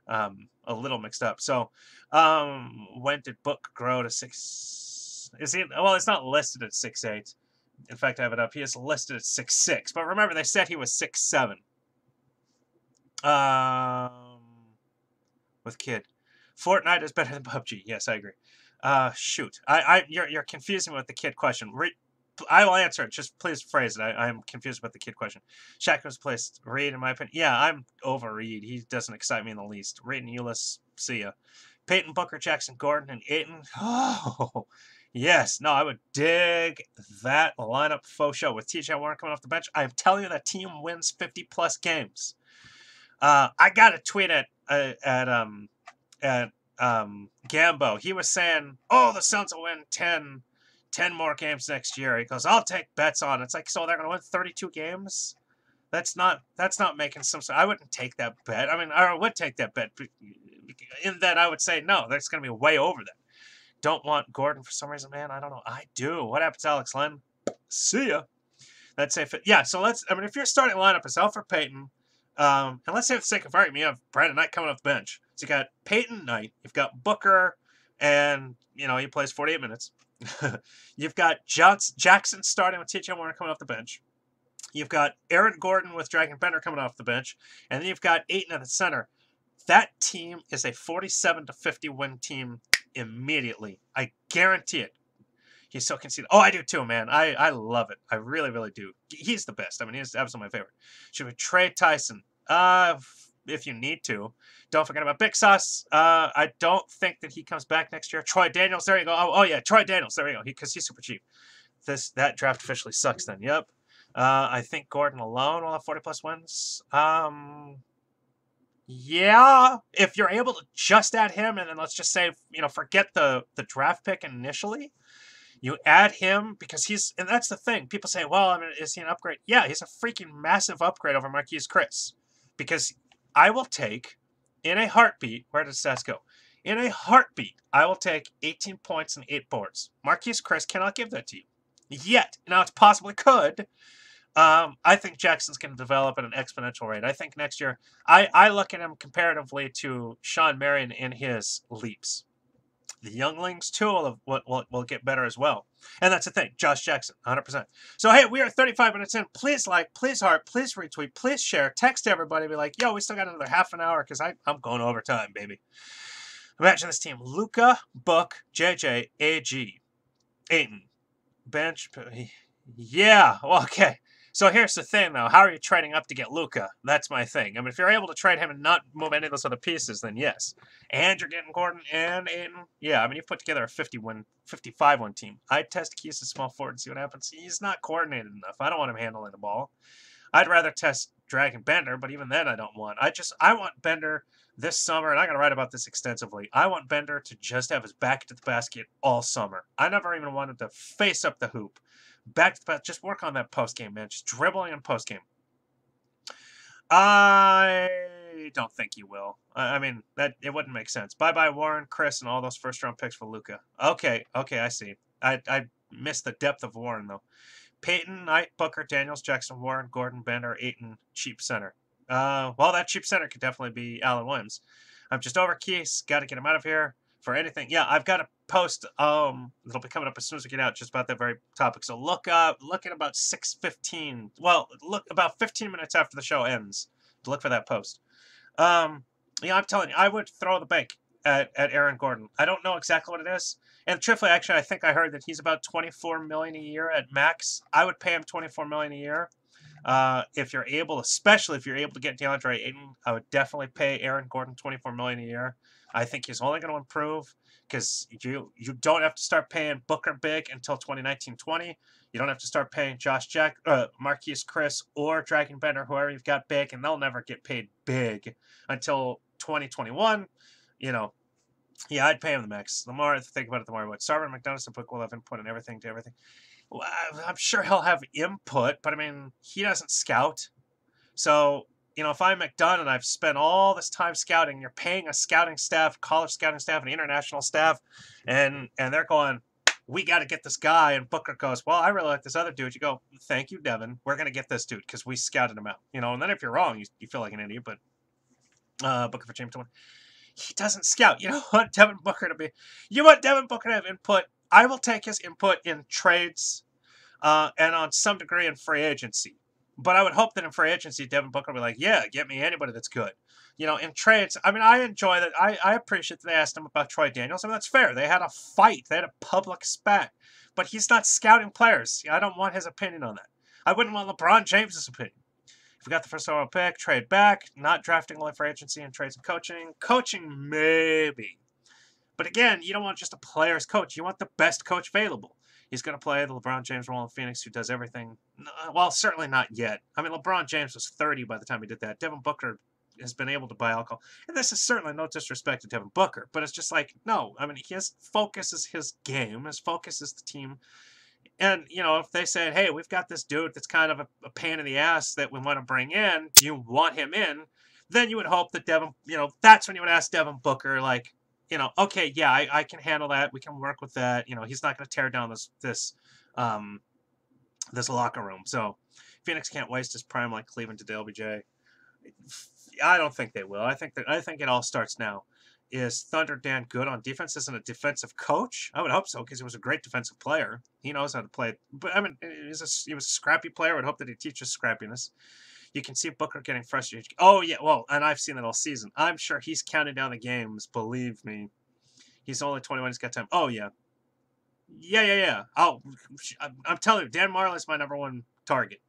a little mixed up. So, when did Book grow to 6? Is he? Well, it's not listed at 6'8". In fact, I have it up. He is listed at 6'6". But remember, they said he was 6'7". With Kidd. Fortnite is better than PUBG. Yes, I agree. Shoot. You're confusing me with the Kidd question. I will answer it. Just please phrase it. I'm confused about the Kidd question. Shaq was placed Reed, in my opinion. Yeah, I'm over Reed. He doesn't excite me in the least. Reed and Ulis, see ya. Peyton, Booker, Jackson, Gordon, and Ayton. Oh, yes. No, I would dig that lineup faux show with TJ Warren coming off the bench. I'm telling you, that team wins 50-plus games. I got a tweet at Gambo. He was saying, "Oh, the Suns will win 10 more games next year." He goes, "I'll take bets on it." It's like, so they're going to win 32 games? That's not making some sense. I wouldn't take that bet. I mean, I would take that bet. In that, I would say, no, that's going to be way over that. Don't want Gordon for some reason, man. I don't know. I do. What happens to Alex Len? See ya. Let's say, so if your starting lineup is Elfrid Payton, and let's say for the sake of argument, you have Brandon Knight coming off the bench. So you got Peyton, Knight, you've got Booker, and, he plays 48 minutes. You've got Jackson starting with TJ Warren coming off the bench. You've got Aaron Gordon with Dragon Bender coming off the bench. And then you've got Ayton at the center. That team is a 47-50 win team immediately. I guarantee it. He's so conceited. Oh, I do too, man. I love it. I really, really do. He's the best. I mean, he's absolutely my favorite. Should we trade Tyson? If you need to. Don't forget about Big Sauce. I don't think that he comes back next year. Troy Daniels, there you go. Oh yeah, Troy Daniels, there you go. Because he's super cheap. That draft officially sucks then. Yep. I think Gordon alone will have 40+ wins. Yeah, if you're able to just add him, and then let's just say, forget the draft pick initially, you add him because and that's the thing. People say, well, I mean, is he an upgrade? Yeah, he's a freaking massive upgrade over Marquise Chris. Because I will take, in a heartbeat, where does stats go? In a heartbeat, I will take 18 points and 8 boards. Marquise Chris cannot give that to you. Yet. Now, it's possibly could. I think Jackson's going to develop at an exponential rate. I think next year, I look at him comparatively to Sean Marion in his leaps. The younglings, too, will get better as well. And that's the thing. Josh Jackson, 100%. So, hey, we are 35 minutes in. Please like, please heart, please retweet, please share. Text everybody. Be like, yo, we still got another half an hour because I'm going overtime, baby. Imagine this team. Luka, Book, JJ, AG, Ayton, bench. Yeah, well, okay. So here's the thing, though. How are you trading up to get Luka? That's my thing. I mean, if you're able to trade him and not move any of those other pieces, then yes. And you're getting Gordon and Ayton. Yeah, I mean, you've put together a 55-1 team. I'd test Keys as small forward and see what happens. He's not coordinated enough. I don't want him handling the ball. I'd rather test Dragon Bender, but even then I don't want. I want Bender this summer, and I'm going to write about this extensively. I want Bender to just have his back to the basket all summer. I never even wanted to face up the hoop. Back to the basket. Just work on that post game, man. Just dribbling in post game. I don't think you will. I mean, it wouldn't make sense. Bye-bye Warren, Chris, and all those first-round picks for Luka. Okay, I see. I missed the depth of Warren, though. Peyton, Knight, Booker, Daniels, Jackson, Warren, Gordon, Bender, Ayton, cheap center. Well, that cheap center could definitely be Allen Williams. I'm just over Keys. Got to get him out of here for anything. Yeah, I've got a post. It'll be coming up as soon as we get out, just about that very topic. So look at about 6:15. Well, look about 15 minutes after the show ends to look for that post. Yeah, I'm telling you, I would throw the bank at Aaron Gordon. I don't know exactly what it is. And truthfully, actually, I think I heard that he's about $24 million a year at max. I would pay him $24 million a year. If you're able, especially if you're able to get DeAndre Ayton, I would definitely pay Aaron Gordon $24 million a year. I think he's only going to improve because you don't have to start paying Booker big until 2019-20. You don't have to start paying Marquise Chris or Dragon Bender, whoever you've got big, and they'll never get paid big until 2021. Yeah, I'd pay him the max. The more I think about it, the more I would. Sarver McDonough and Book will have input and everything to everything. Well, I'm sure he'll have input, but I mean, he doesn't scout. So, if I'm McDonough and I've spent all this time scouting, you're paying a scouting staff, college scouting staff, and international staff, and they're going, we got to get this guy. And Booker goes, well, I really like this other dude. You go, thank you, Devin. We're going to get this dude because we scouted him out. And then if you're wrong, you feel like an idiot, but Booker for James 1. He doesn't scout. You want Devin Booker to be. You want Devin Booker to have input. I will take his input in trades, and on some degree in free agency. But I would hope that in free agency, Devin Booker will be like, yeah, get me anybody that's good. In trades, I mean, I enjoy that. I appreciate that they asked him about Troy Daniels. I mean, that's fair. They had a fight. They had a public spat. But he's not scouting players. I don't want his opinion on that. I wouldn't want LeBron James's opinion. If we got the first overall pick, trade back, not drafting only for agency and trades and coaching. Coaching, maybe. But again, you don't want just a player's coach. You want the best coach available. He's going to play the LeBron James role in Phoenix, who does everything. Well, certainly not yet. I mean, LeBron James was 30 by the time he did that. Devin Booker has been able to buy alcohol. And this is certainly no disrespect to Devin Booker, but it's just like, no. I mean, his focus is his game. His focus is the team. And, if they said, hey, we've got this dude that's kind of a pain in the ass that we want to bring in, do you want him in? Then you would hope that Devin, that's when you would ask Devin Booker, like, okay, yeah, I can handle that. We can work with that. He's not going to tear down this locker room. So Phoenix can't waste his prime like Cleveland did to LBJ. I don't think they will. I think it all starts now. Is Thunder Dan good on defense? Isn't a defensive coach? I would hope so because he was a great defensive player. He knows how to play. But I mean, he was a scrappy player. I would hope that he teaches scrappiness. You can see Booker getting frustrated. Oh, yeah, well, and I've seen it all season. I'm sure he's counting down the games. Believe me. He's only 21. He's got time. Oh, yeah. Yeah. I'm telling you, Dan Marley's my number one target.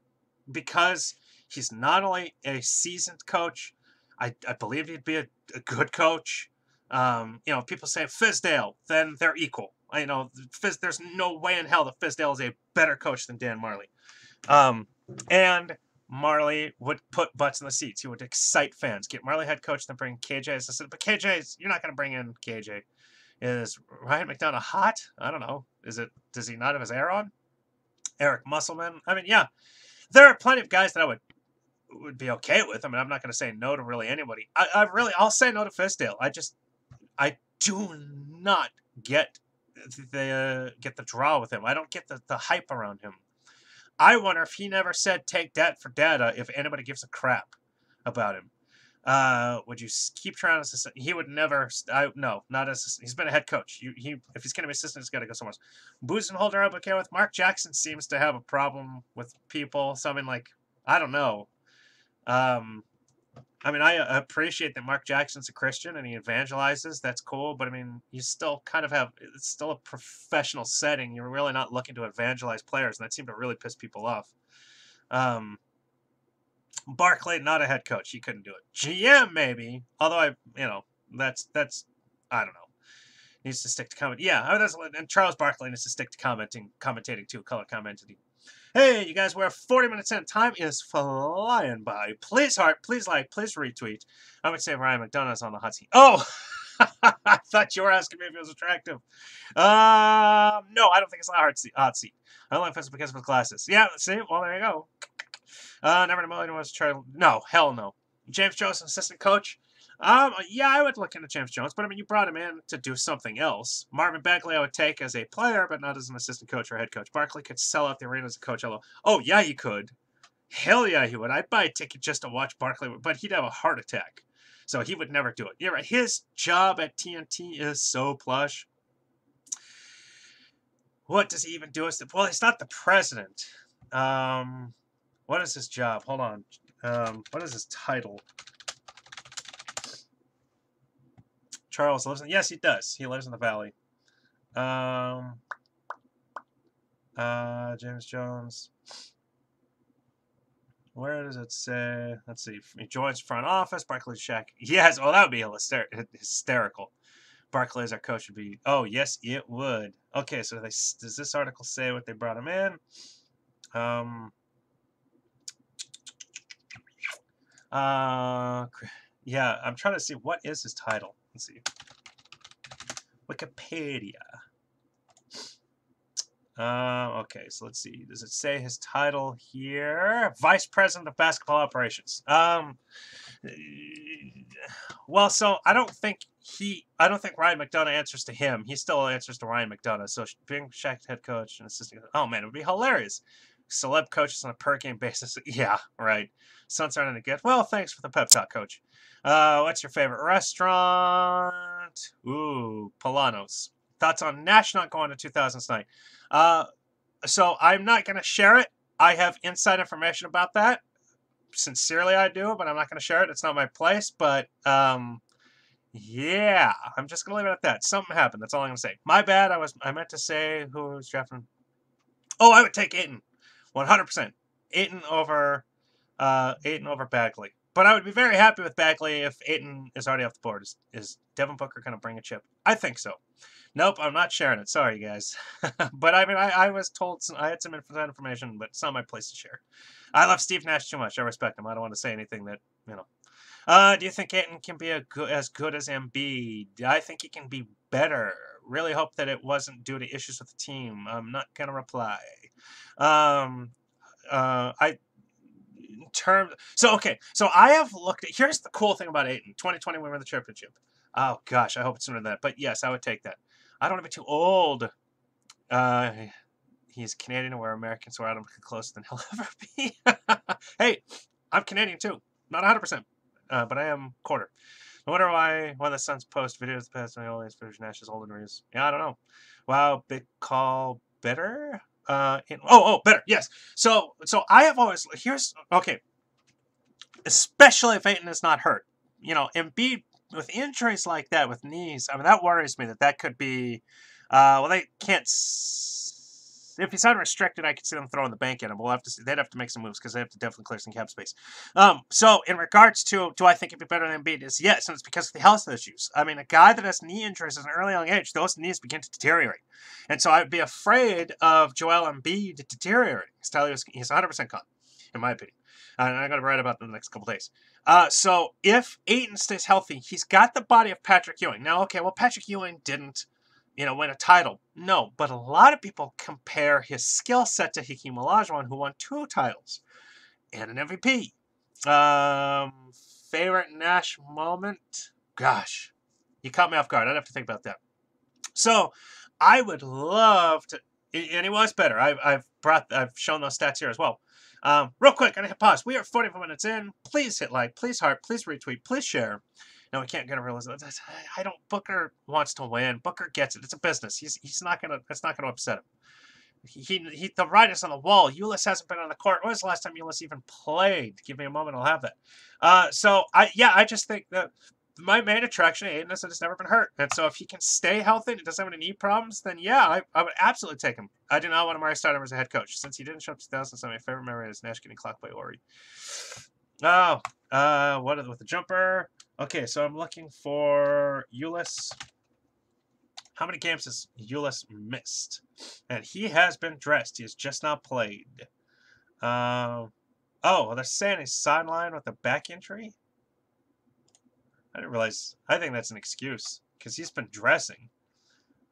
Because He's not only a seasoned coach, I believe he'd be a good coach. People say Fizdale, then they're equal. There's no way in hell that Fizdale is a better coach than Dan Marley. And Marley would put butts in the seats. He would excite fans. Get Marley head coach, then bring KJ as assistant. But you're not going to bring in KJ. Is Ryan McDonough hot? I don't know. Does he not have his air on? Eric Musselman. I mean, yeah, there are plenty of guys that I would be okay with. I mean, I'm not going to say no to really anybody. I'll say no to Fizdale. I do not get the draw with him. I don't get the hype around him. I wonder if he never said take that for data if anybody gives a crap about him. Would you keep trying as assistant? He would never. No, not as assistant. He's been a head coach. If he's going to be assistant, he's got to go somewhere else. Budenholzer, I'm okay with. Mark Jackson seems to have a problem with people. So I mean, like, I don't know. I mean, I appreciate that Mark Jackson's a Christian and he evangelizes. That's cool. But I mean, you still kind of it's still a professional setting. You're really not looking to evangelize players, and that seemed to really piss people off. Barkley, not a head coach. He couldn't do it. GM, maybe. Although that's I don't know. Needs to stick to comment. Yeah, and Charles Barkley needs to stick to commentating too, color commentating. Hey, you guys, we're 40 minutes in. Time is flying by. Please heart, please like, please retweet. I'm going to say Ryan McDonough's on the hot seat. Oh, I thought you were asking me if it was attractive. No, I don't think it's a hot seat. I only like it because of his glasses. Yeah, see? Well, there you go. Never in a million was try. No, hell no. James Jones, assistant coach. Yeah, I would look into James Jones, but I mean, you brought him in to do something else. Marvin Bagley, I would take as a player, but not as an assistant coach or head coach. Barkley could sell out the arena as a coach. Oh yeah, he could. Hell yeah, he would. I'd buy a ticket just to watch Barkley, but he'd have a heart attack, so he would never do it. You're right. His job at TNT is so plush. What does he even do? Well, he's not the president. What is his job? Hold on. What is his title? Charles lives in... Yes, he does. He lives in the Valley. James Jones. Where does it say? Let's see. He joins front office. Barkley's Shaq. Yes. Oh, that would be hysterical. Barkley as our coach would be... Oh, yes, it would. Okay, so does this article say what they brought him in? Yeah, I'm trying to see what is his title. Let's see. Wikipedia. Okay, so let's see. Does it say his title here? Vice President of Basketball Operations. Well, so I don't think Ryan McDonough answers to him. He still answers to Ryan McDonough. So being Shaq's head coach and assistant. Oh man, it would be hilarious. Celeb coaches on a per game basis. Yeah, right. Suns aren't any good. Well, thanks for the pep talk, coach. What's your favorite restaurant? Ooh, Polano's. Thoughts on Nash not going to 2000s night? So I'm not going to share it. I have inside information about that. Sincerely, I do, but I'm not going to share it. It's not my place. But yeah, I'm just going to leave it at that. Something happened. That's all I'm going to say. My bad. I meant to say who was drafting. Oh, I would take Ayton. 100%. Ayton over Bagley. But I would be very happy with Bagley if Ayton is already off the board. Is Devin Booker going to bring a chip? I think so. Nope, I'm not sharing it. Sorry, guys. But I mean, I was told I had some information, but it's not my place to share. I love Steve Nash too much. I respect him. I don't want to say anything that, you know. Do you think Ayton can be as good as Embiid? I think he can be better. Really hope that it wasn't due to issues with the team. I'm not going to reply. So I have looked at, here's the cool thing about Ayton. 2020 we won the championship. Oh gosh, I hope it's sooner than that. But yes, I would take that. I don't want to be too old. He's Canadian and we're Americans, so I don't look closer than he'll ever be. Hey, I'm Canadian too. Not 100%, but I am quarter. I wonder why when the Suns post videos past my only British Nash is older than Reeves. Yeah, I don't know. Wow, big call better. Better. Yes. So I have always okay. Especially if Ayton is not hurt. You know, Embiid with injuries like that with knees. I mean, that worries me that could be. Well, they can't. if he's unrestricted, I could see them throwing the bank at him. We'll have to see. They'd have to make some moves because they have to definitely clear some cap space. So in regards to, do I think it'd be better than Embiid? Is yes, and it's because of the health issues. I mean, a guy that has knee injuries at an early young age, those knees begin to deteriorate, and so I'd be afraid of Joel Embiid deteriorating. He's 100% gone, in my opinion. And I'm going to write about them the next couple days. So if Ayton stays healthy, he's got the body of Patrick Ewing. Now, okay, well, Patrick Ewing didn't, win a title. No, but a lot of people compare his skill set to Hakeem Olajuwon, who won 2 titles and an MVP. Favorite Nash moment? Gosh, you caught me off guard. I'd have to think about that. So I would love to, and he was better. I've shown those stats here as well. Real quick, I'm going to hit pause. We are 44 minutes in. Please hit like, please heart, please retweet, please share. No, we can't get a realization. Booker wants to win. Booker gets it. It's a business. He's not going to, that's not going to upset him. The writing's on the wall. Ulyss hasn't been on the court. When was the last time Ulyss even played? Give me a moment, I'll have that. I just think that my main attraction to Ayton is that it's never been hurt. And so if he can stay healthy and doesn't have any knee problems, then yeah, I would absolutely take him. I do not want Amar'e Stoudemire as a head coach. Since he didn't show up in 2007, my favorite memory is Nash getting clocked by Ori. What with the jumper? Okay, so I'm looking for Ulyss. How many games has Ulyss missed? And he has been dressed. He has just not played. They're saying he's sidelined with a back injury? I didn't realize. I think that's an excuse because he's been dressing.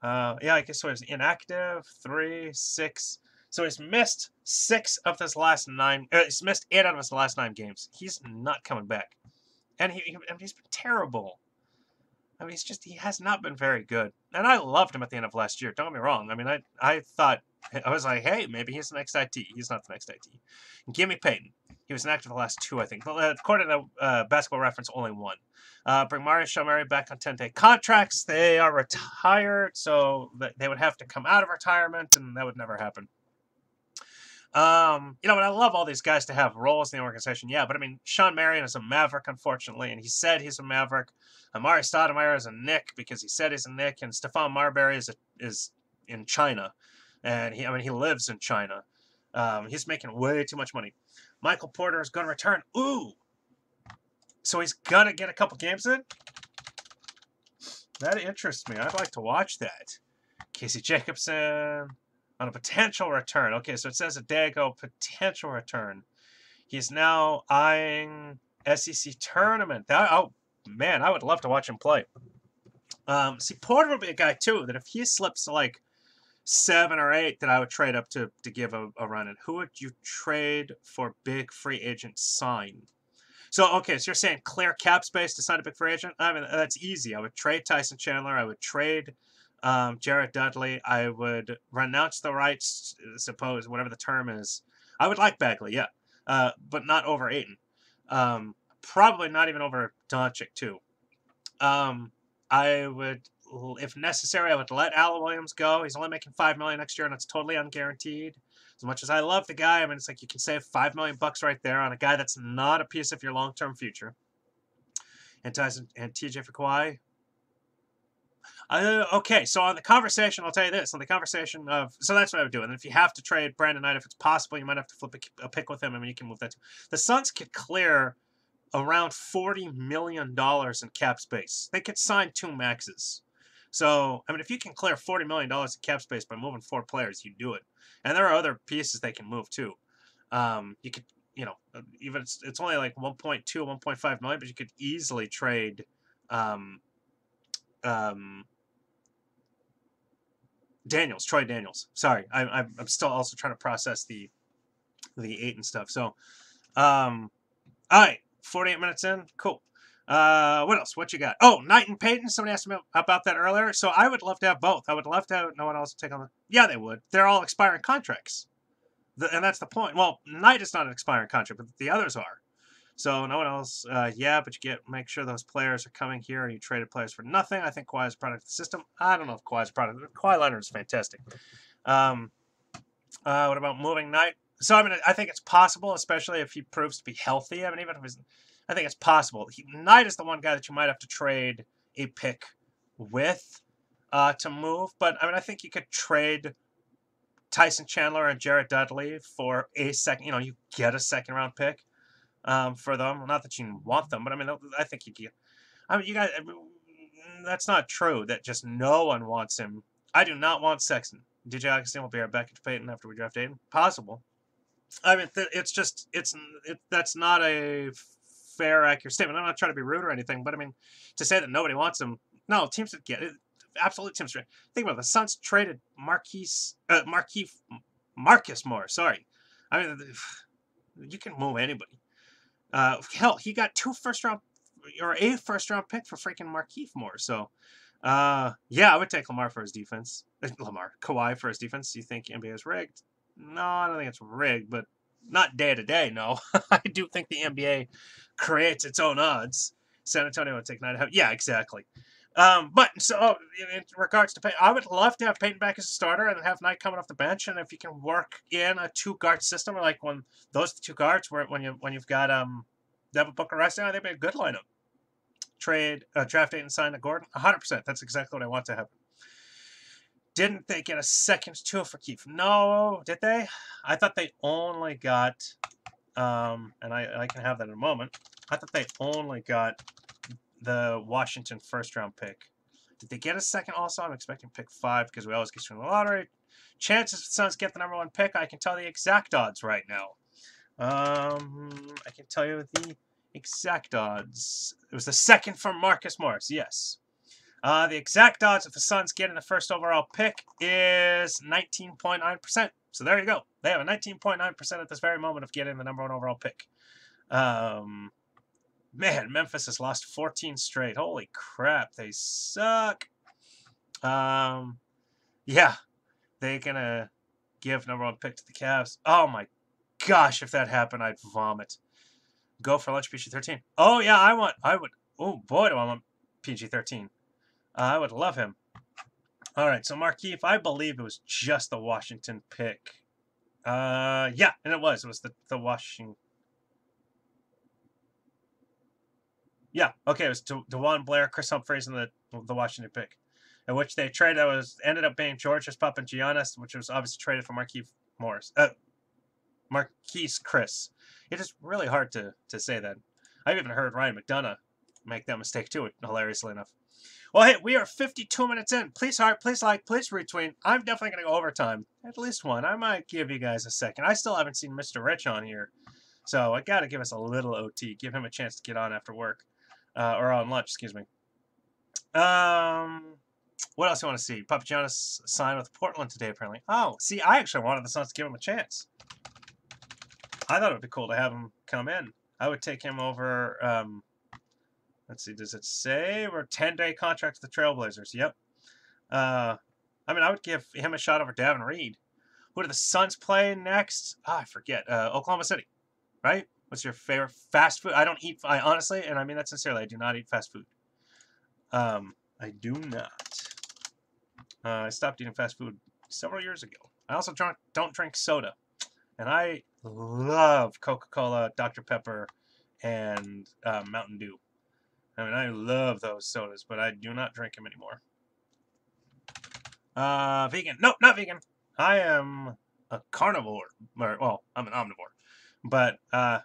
I guess so. He's inactive. 3, 6. So he's missed 6 of his last 9. He's missed 8 out of his last 9 games. He's not coming back, and he's been terrible. I mean, he has not been very good. And I loved him at the end of last year. Don't get me wrong. I mean, I thought, I was like, hey, maybe he's the next IT. He's not the next IT. Gimme Payton. He was inactive the last 2, I think. According to Basketball Reference, only 1. Bring Mario Shamari back on 10-day contracts. They are retired, so they would have to come out of retirement, and that would never happen. And I love all these guys to have roles in the organization. Yeah, but I mean, Sean Marion is a Maverick, unfortunately, and he said he's a Maverick. Amar'e Stoudemire is a Knick because he said he's a Knick, and Stephon Marbury is in China, and he lives in China. He's making way too much money. Michael Porter is going to return. Ooh, so he's gonna get a couple games in. That interests me. I'd like to watch that. Casey Jacobson on a potential return. Okay, so it says a day ago, potential return. He's now eyeing SEC tournament. Man, I would love to watch him play. See, Porter would be a guy, too, that if he slips to, like, 7 or 8, that I would trade up to give a run at. Who would you trade for big free agent sign? So, okay, so you're saying clear cap space to sign a big free agent? I mean, that's easy. I would trade Tyson Chandler. I would trade Jared Dudley. I would renounce the rights, suppose, whatever the term is. I would like Bagley, yeah, but not over Ayton. Probably not even over Doncic, too. I would, if necessary, I would let Al Williams go. He's only making $5 million next year, and it's totally unguaranteed. As much as I love the guy, I mean, it's like you can save $5 million right there on a guy that's not a piece of your long-term future. And TJ for Kawhi. Okay, so on the conversation, I'll tell you this. On the conversation of, so that's what I would do. And if you have to trade Brandon Knight, if it's possible, you might have to flip a pick with him. I mean, you can move that too. The Suns could clear around $40 million in cap space. They could sign 2 maxes. So, I mean, if you can clear $40 million in cap space by moving 4 players, you do it. And there are other pieces they can move too. You could, even it's only like 1.2, 1.5 million, but you could easily trade Troy Daniels. Sorry, I'm still also trying to process the Ayton stuff. So, all right, 48 minutes in, cool. What else? What you got? Oh, Knight and Payton. Somebody asked me about that earlier. So I would love to have both. I would love to have no one else to take on. Yeah, they would. They're all expiring contracts, and that's the point. Well, Knight is not an expiring contract, but the others are. So no one else. Yeah, but you make sure those players are coming here, and you traded players for nothing. I think Kawhi is a product of the system. I don't know if Kawhi is a product. Kawhi Leonard is fantastic. What about moving Knight? So I mean, I think it's possible, especially if he proves to be healthy. I mean, even if he's, I think it's possible. Knight is the one guy that you might have to trade a pick with to move. But, I mean, I think you could trade Tyson Chandler and Jarrett Dudley for a second. You get a second-round pick for them. Not that you want them, but I mean, I think you get. I mean, you guys. That's not true. That just no one wants him. I do not want Sexton. DJ Augustine will be our backup to Peyton after we draft Aiden. Possible. I mean, that's not a fair, accurate statement. I'm not trying to be rude or anything, but I mean, to say that nobody wants him, no, teams that get it, absolute teams. Think about it. The Suns traded Marcus Morris. Sorry, I mean, you can move anybody. Hell, he got a first round pick for freaking Markieff Morris. So, yeah, I would take Kawhi for his defense. You think NBA is rigged? No, I don't think it's rigged, but not day to day. No, I do think the NBA creates its own odds. San Antonio would take 9.5. Yeah, exactly. But so in regards to Peyton, I would love to have Peyton back as a starter and have Knight coming off the bench. And if you can work in a 2-guard system, or like when those 2 guards, when you've got Devin Booker resting, they'd be a good lineup. Draft Aiden, sign a Gordon. 100%. That's exactly what I want to happen. Didn't they get a second tool for Keith? No, did they? I thought they only got, and I can have that in a moment. I thought they only got the Washington first-round pick. Did they get a second also? I'm expecting pick 5 because we always get from the lottery. Chances the Suns get the number 1 pick, I can tell the exact odds right now. I can tell you the exact odds. It was the second from Marcus Morris, yes. The exact odds of the Suns getting the first overall pick is 19.9%. So there you go. They have a 19.9% at this very moment of getting the number 1 overall pick. Man, Memphis has lost 14 straight. Holy crap, they suck. Yeah, they're going to give number 1 pick to the Cavs. Oh my gosh, if that happened, I'd vomit. Go for lunch, PG-13. Oh yeah, I would. Oh boy, do I want PG-13. I would love him. All right, so Markieff, I believe it was just the Washington pick. Yeah, and it was. It was the Washington. Yeah, okay, it was DeJuan Blair, Chris Humphries, and the Washington pick, in which they traded. Ended up being Georges Papagiannis, which was obviously traded for Markieff Morris. Marquise Chris. It is really hard to say that. I've even heard Ryan McDonough make that mistake too, hilariously enough. Well, hey, we are 52 minutes in. Please heart, please like, please retweet. I'm definitely going to go overtime. At least one. I might give you guys a second. I still haven't seen Mr. Rich on here. So I got to give us a little OT. Give him a chance to get on after work. Or on lunch, excuse me. What else do you want to see? Papagiannis signed with Portland today, apparently. Oh, see, I actually wanted the Suns to give him a chance. I thought it would be cool to have him come in. I would take him over... let's see, does it say? We're 10-day contract with the Trailblazers. Yep. I mean, I would give him a shot over Davin Reed. Who do the Suns play next? I forget. Oklahoma City, right? What's your favorite fast food? I don't eat, honestly, and I mean that sincerely, I do not eat fast food. I do not. I stopped eating fast food several years ago. I also don't drink soda. And I love Coca-Cola, Dr. Pepper, and Mountain Dew. I mean, I love those sodas, but I do not drink them anymore. Vegan. Nope, not vegan. I am a carnivore. Well, I'm an omnivore. But,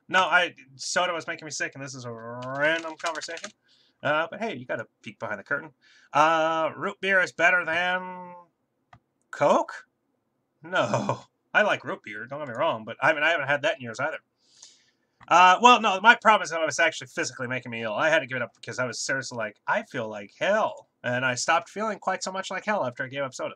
no, soda was making me sick, and this is a random conversation. But hey, you got to peek behind the curtain. Root beer is better than Coke? No. I like root beer, don't get me wrong, but I mean, I haven't had that in years either. Well, no, my problem is that it was actually physically making me ill. I had to give it up because I was seriously like, I feel like hell. And I stopped feeling quite so much like hell after I gave up soda.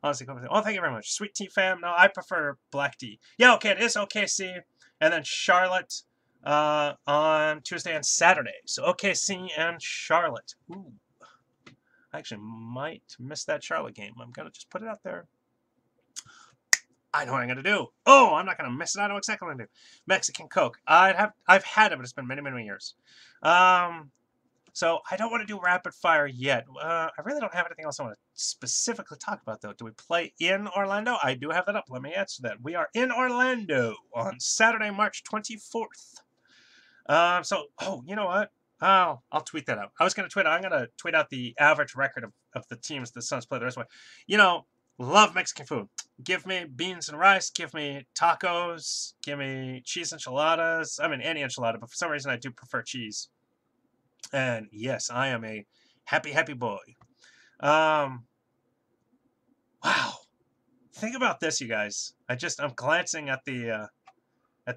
Honestly, oh, thank you very much. Sweet tea fam? No, I prefer black tea. Yeah, okay, it is OKC. And then Charlotte on Tuesday and Saturday. So OKC and Charlotte. Ooh. I actually might miss that Charlotte game. I'm going to just put it out there. I know what I'm going to do. Oh, I'm not going to miss it. I know exactly what I'm going to do. Mexican Coke. I've had it, but it's been many, many years. So I don't want to do rapid fire yet. I really don't have anything else I want to specifically talk about, though. Do we play in Orlando? I do have that up. Let me answer that. We are in Orlando on Saturday, March 24th. Oh, you know what? Oh, I'll tweet that out. I'm going to tweet out the average record of the teams the Suns play the rest of the way. You know, Love Mexican food. Give me beans and rice. Give me tacos. Give me cheese enchiladas. I mean, any enchilada, but for some reason I do prefer cheese. And yes, I am a happy, happy boy. Um, wow. Think about this, you guys. I'm glancing at the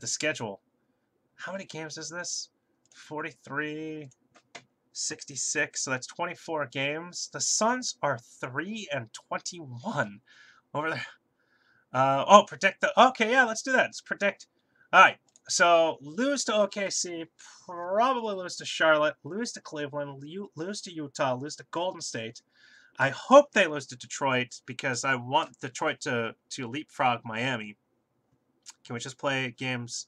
schedule. How many games is this? 43, 66. So that's 24 games. The Suns are 3-21 over there. Oh, predict the. Okay, yeah, let's do that. Let's predict. All right. So lose to OKC, probably lose to Charlotte, lose to Cleveland, lose to Utah, lose to Golden State. I hope they lose to Detroit because I want Detroit to leapfrog Miami. Can we just play games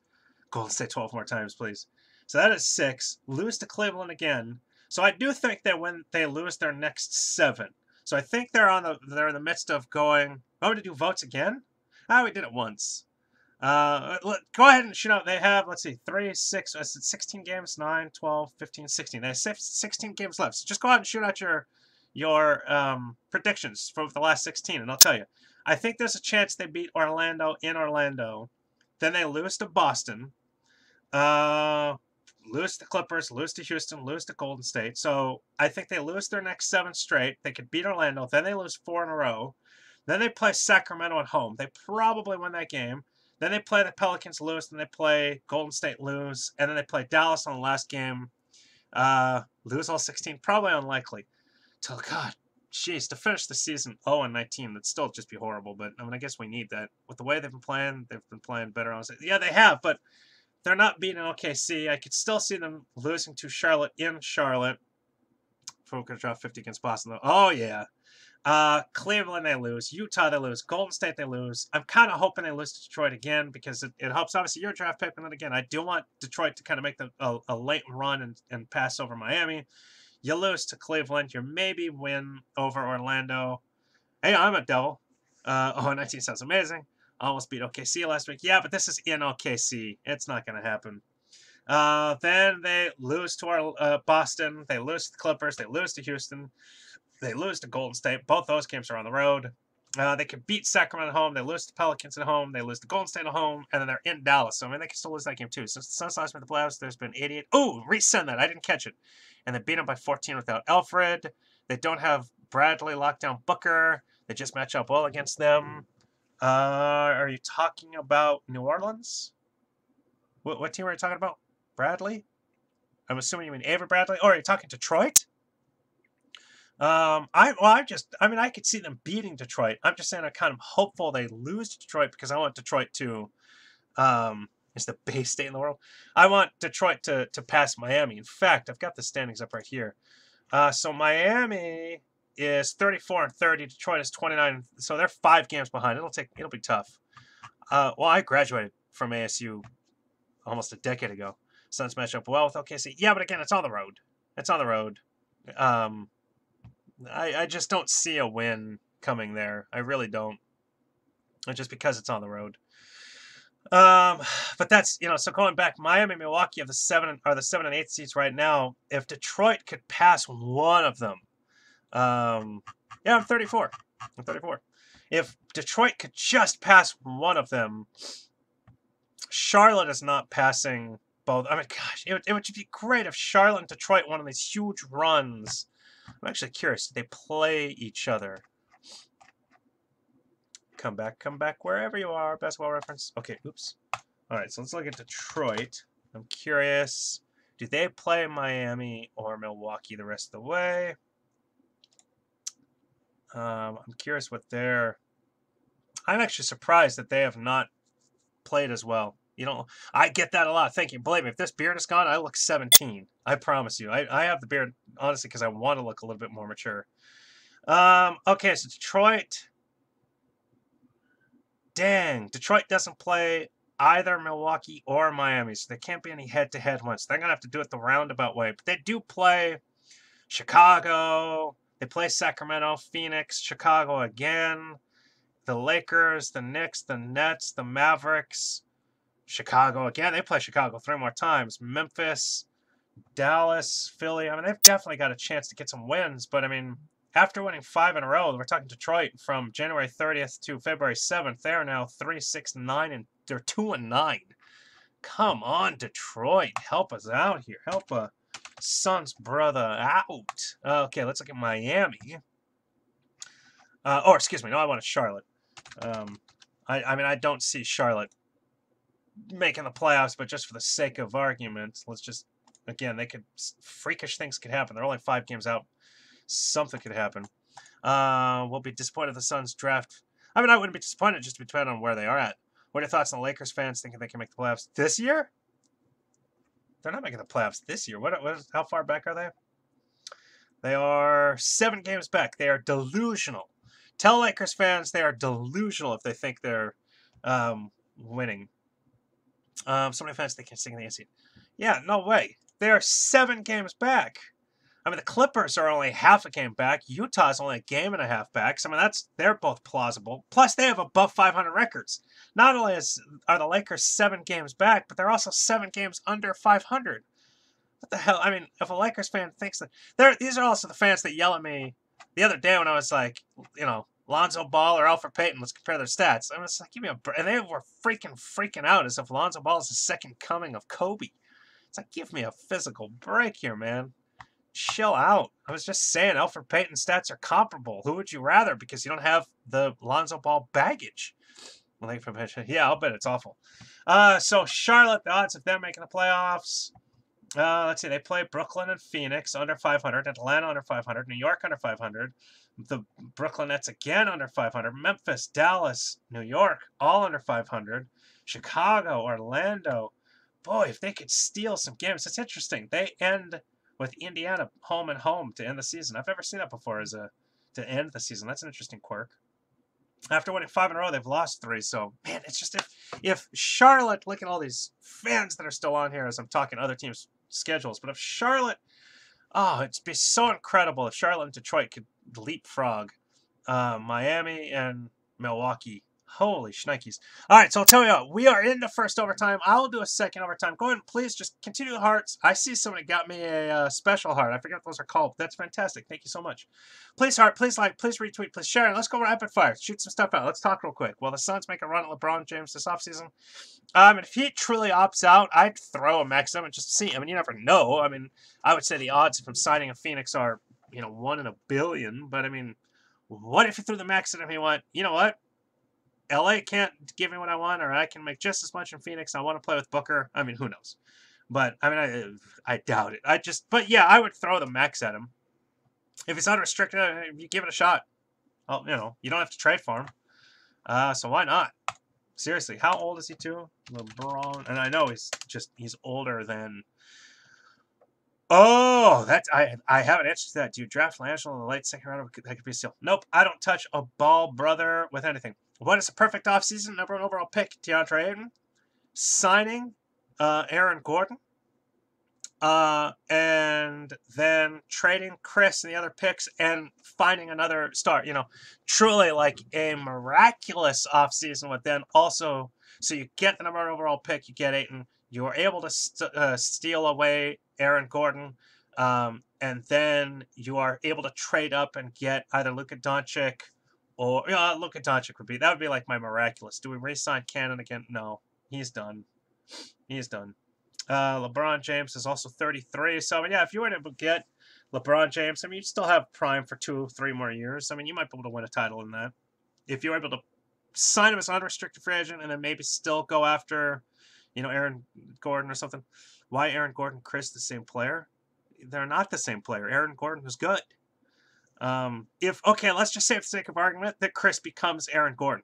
Golden State 12 more times, please? So that is 6. Lose to Cleveland again. So I do think that when they lose their next 7. So I think they're in the midst of going. Oh, to do votes again? Ah, we did it once. Go ahead and shoot out. They have, let's see, 3, 6, 16 games, 9, 12, 15, 16. They have 16 games left. So just go ahead and shoot out your predictions for the last 16, and I'll tell you. I think there's a chance they beat Orlando in Orlando. Then they lose to Boston. Lose to Clippers, lose to Houston, lose to Golden State. So I think they lose their next 7 straight. They could beat Orlando. Then they lose 4 in a row. Then they play Sacramento at home. They probably win that game. Then they play the Pelicans, lose. Then they play Golden State, lose. And then they play Dallas on the last game. Lose all 16. Probably unlikely. God, jeez, to finish the season 0-19, that'd still just be horrible. But I mean, I guess we need that. With the way they've been playing better. Honestly. Yeah, they have, but they're not beating OKC. I could still see them losing to Charlotte in Charlotte. We're going to drop 50 against Boston, though. Oh, yeah. Cleveland, they lose. Utah, they lose. Golden State, they lose. I'm kind of hoping they lose to Detroit again because it helps, obviously, your draft pick. And then again, I do want Detroit to kind of make a late run and pass over Miami. You lose to Cleveland. You maybe win over Orlando. Hey, I'm a Devil. 19 sounds amazing. Almost beat OKC last week. Yeah, but this is in OKC. It's not going to happen. Then they lose to Boston. They lose to the Clippers. They lose to Houston. They lose to Golden State. Both those games are on the road. They can beat Sacramento at home. They lose to Pelicans at home. They lose to Golden State at home. And then they're in Dallas. So, I mean, they can still lose that game, too. Since the Suns last made the playoffs, there's been 88. Oh, resend that. I didn't catch it. And they beat them by 14 without Alfred. They don't have Bradley lockdown Booker. They just match up well against them. Are you talking about New Orleans? What team are you talking about? Bradley? I'm assuming you mean Avery Bradley. Or are you talking Detroit? I could see them beating Detroit. I'm just saying I'm kind of hopeful they lose to Detroit because I want Detroit to, it's the best state in the world. I want Detroit to pass Miami. In fact, I've got the standings up right here. So Miami is 34-30. Detroit is 29. So they're 5 games behind. It'll be tough. Well, I graduated from ASU almost a decade ago. Suns match up well with OKC. Yeah, but again, it's on the road. It's on the road. I just don't see a win coming there. I really don't. Just because it's on the road. But that's, so going back, Miami and Milwaukee are the 7 and 8 seeds right now. If Detroit could pass one of them, yeah, I'm 34. If Detroit could just pass one of them, Charlotte is not passing both. I mean, gosh, it would be great if Charlotte and Detroit went on these huge runs. I'm actually curious. Do they play each other? Come back wherever you are. Basketball reference. Okay, oops. All right, so let's look at Detroit. I'm curious. Do they play Miami or Milwaukee the rest of the way? I'm curious what their... I'm actually surprised that they have not played as well. I get that a lot. Thank you. Believe me, if this beard is gone, I look 17. I promise you. I have the beard, honestly, because I want to look a little bit more mature. Okay, so Detroit. Dang, Detroit doesn't play either Milwaukee or Miami, so there can't be any head-to-head ones. They're going to have to do it the roundabout way. But they do play Chicago. They play Sacramento, Phoenix, Chicago again. The Lakers, the Knicks, the Nets, the Mavericks. Chicago again. They play Chicago 3 more times. Memphis, Dallas, Philly. I mean, they've definitely got a chance to get some wins, but I mean, After winning 5 in a row, we're talking Detroit from January 30th to February 7th. They are now 3-6-9 and they're 2-9. Come on, Detroit, help us out here. Help a Suns brother out. Okay, let's look at Miami. Or excuse me, no, I want Charlotte. I mean, I don't see Charlotte making the playoffs, but just for the sake of argument, let's just, again, freakish things could happen. They're only 5 games out. Something could happen. We'll be disappointed if the Suns draft. I mean, I wouldn't be disappointed, just depending on where they are at. What are your thoughts on the Lakers fans thinking they can make the playoffs this year? They're not making the playoffs this year. How far back are they? They are 7 games back. They are delusional. Tell Lakers fans they are delusional if they think they're winning. So many fans think they can see it. Yeah, no way. They are 7 games back. I mean, the Clippers are only half a game back. Utah's only a game and a half back. So, I mean, they're both plausible. Plus, they have above 500 records. Not only are the Lakers 7 games back, but they're also 7 games under 500. What the hell? I mean, if a Lakers fan thinks that... These are also the fans that yell at me the other day when I was like, Lonzo Ball or Elfrid Payton, let's compare their stats. I was like, give me a break. And they were freaking out as if Lonzo Ball is the second coming of Kobe. It's like, give me a physical break here, man. Chill out. I was just saying Elfrid Payton's stats are comparable. Who would you rather? Because you don't have the Lonzo Ball baggage. Yeah, I'll bet it's awful. So Charlotte, the odds of them making the playoffs. Let's see. They play Brooklyn and Phoenix under 500. Atlanta under 500. New York under 500. The Brooklyn Nets again under 500. Memphis, Dallas, New York all under 500. Chicago, Orlando. Boy, if they could steal some games. It's interesting. They end with Indiana home and home to end the season. I've never seen that before to end the season. That's an interesting quirk. After winning 5 in a row, they've lost 3. So, man, it's just if Charlotte, look at all these fans that are still on here as I'm talking other teams' schedules, but if Charlotte, it'd be so incredible if Charlotte and Detroit could leapfrog Miami and Milwaukee. Holy shnikes. All right, so I'll tell you what, we are in the first overtime. I'll do a second overtime. Go ahead and please just continue the hearts. I see somebody got me a special heart. I forget what those are called. That's fantastic. Thank you so much. Please heart, please like, please retweet, please share. And let's go rapid fire. Shoot some stuff out. Let's talk real quick. Will the Suns make a run at LeBron James this offseason? If he truly opts out, I'd throw a max limit just to see. I mean, you never know. I mean, I would say the odds of him signing in Phoenix are, 1 in a billion. But, I mean, what if he threw the max at him? He went, you know what? LA can't give me what I want, or I can make just as much in Phoenix. I want to play with Booker. I mean, who knows? But, I mean, I doubt it. But yeah, I would throw the max at him. If he's unrestricted, you give it a shot. Well, you don't have to trade for him. So why not? Seriously, how old is he too? LeBron. And I know he's older than... Oh, I have an answer to that. Do you draft Langelo in the late second round? That could be a steal. Nope, I don't touch a ball, brother, with anything. What is a perfect offseason? Number 1 overall pick, DeAndre Ayton. Signing Aaron Gordon. And then trading Chris and the other picks and finding another star. Truly like a miraculous offseason with then also... So you get the number 1 overall pick, you get Ayton. You are able to steal away Aaron Gordon, and then you are able to trade up and get either Luka Doncic or Luka Doncic would be like my miraculous. Do we re-sign Cannon again? No, he's done. He's done. LeBron James is also 33. So yeah, if you were to get LeBron James, I mean, you still have prime for 2-3 more years. I mean, you might be able to win a title in that if you're able to sign him as an unrestricted free agent and then maybe still go after, Aaron Gordon or something. Why Aaron Gordon, Chris, the same player? They're not the same player. Aaron Gordon was good. Let's just say for the sake of argument that Chris becomes Aaron Gordon.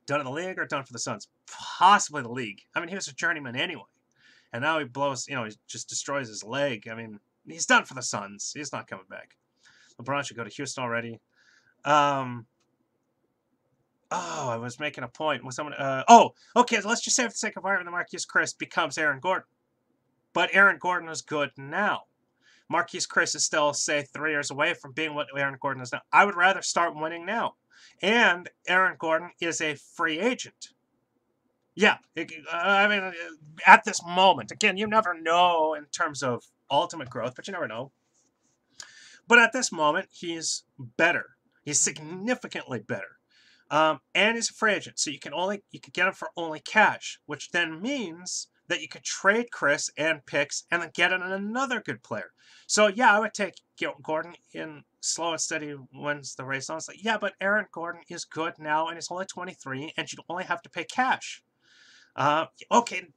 Done in the league or done for the Suns? Possibly the league. I mean, he was a journeyman anyway. And now he blows, he just destroys his leg. I mean, he's done for the Suns. He's not coming back. LeBron should go to Houston already. I was making a point with someone. Let's just say for the sake of argument, that Marquese Chriss becomes Aaron Gordon. But Aaron Gordon is good now. Marquese Chriss is still, say, 3 years away from being what Aaron Gordon is now. I would rather start winning now. And Aaron Gordon is a free agent. Yeah, at this moment. Again, you never know in terms of ultimate growth, but you never know. But at this moment, he's better. He's significantly better. And he's a free agent, so you can get him for only cash, which then means that you could trade Chris and picks and then get in another good player. So yeah, I would take Gordon in slow and steady wins the race on. It's like, yeah, but Aaron Gordon is good now and he's only 23 and you'd only have to pay cash. Okay,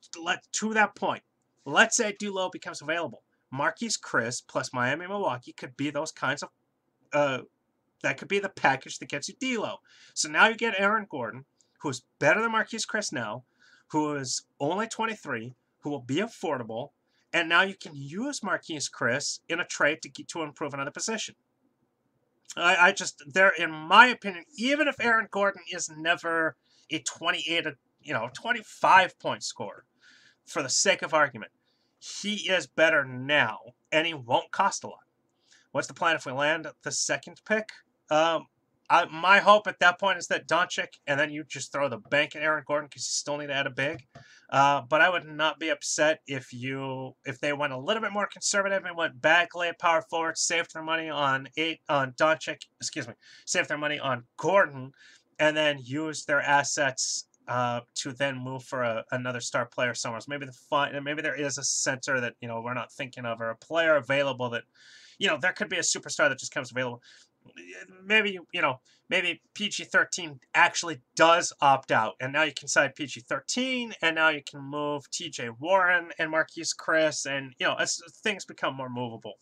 to that point, let's say D'Lo becomes available. Marquise Chris plus Miami Milwaukee could be those kinds of that could be the package that gets you D'Lo. So now you get Aaron Gordon, who is better than Marquise Chris now, who is only 23, who will be affordable, and now you can use Marquise Chris in a trade to improve another position. In my opinion, even if Aaron Gordon is never a 25 point scorer, for the sake of argument, he is better now, and he won't cost a lot. What's the plan if we land the second pick? My hope at that point is that Doncic, and then you just throw the bank at Aaron Gordon because you still need to add a big. But I would not be upset if they went a little bit more conservative and went Bagley at power forward, saved their money on Doncic, saved their money on Gordon, and then used their assets to then move for another star player somewhere else. Maybe there is a center that we're not thinking of, or a player available that there could be a superstar that just comes available. Maybe PG-13 actually does opt out, and now you can sign PG-13, and now you can move TJ Warren and Marquise Chris, and as things become more movable.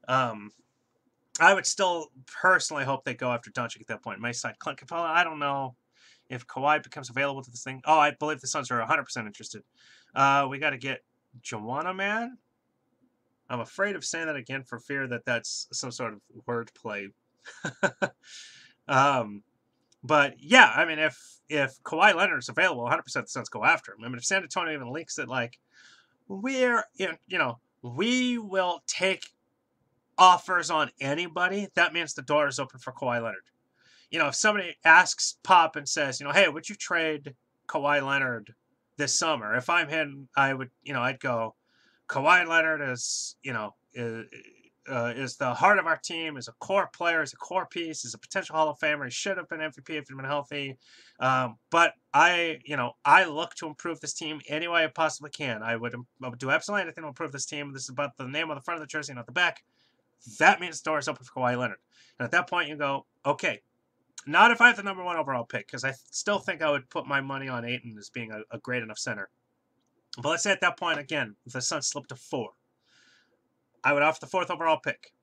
I would still personally hope they go after Doncic at that point. May sign Clint Capella. I don't know if Kawhi becomes available to this thing. Oh, I believe the Suns are 100% interested. We got to get Joanna Man. I'm afraid of saying that again for fear that that's some sort of wordplay. But yeah, I mean, if Kawhi Leonard is available, 100% the Suns go after him. I mean, if San Antonio even leaks it, like, we will take offers on anybody, that means the door is open for Kawhi Leonard. If somebody asks Pop and says, hey, would you trade Kawhi Leonard this summer? If I'm him, I would, I'd go, Kawhi Leonard is the heart of our team, is a core player, is a core piece, is a potential Hall of Famer. He should have been MVP if he'd been healthy. But I look to improve this team any way I possibly can. I would do absolutely anything to improve this team. This is about the name on the front of the jersey, not the back. That means the door is open for Kawhi Leonard. And at that point, you go, okay, not if I have the number 1 overall pick, because I still think I would put my money on Ayton as being a great enough center. But let's say at that point, again, if the Suns slipped to 4, I would offer the 4th overall pick.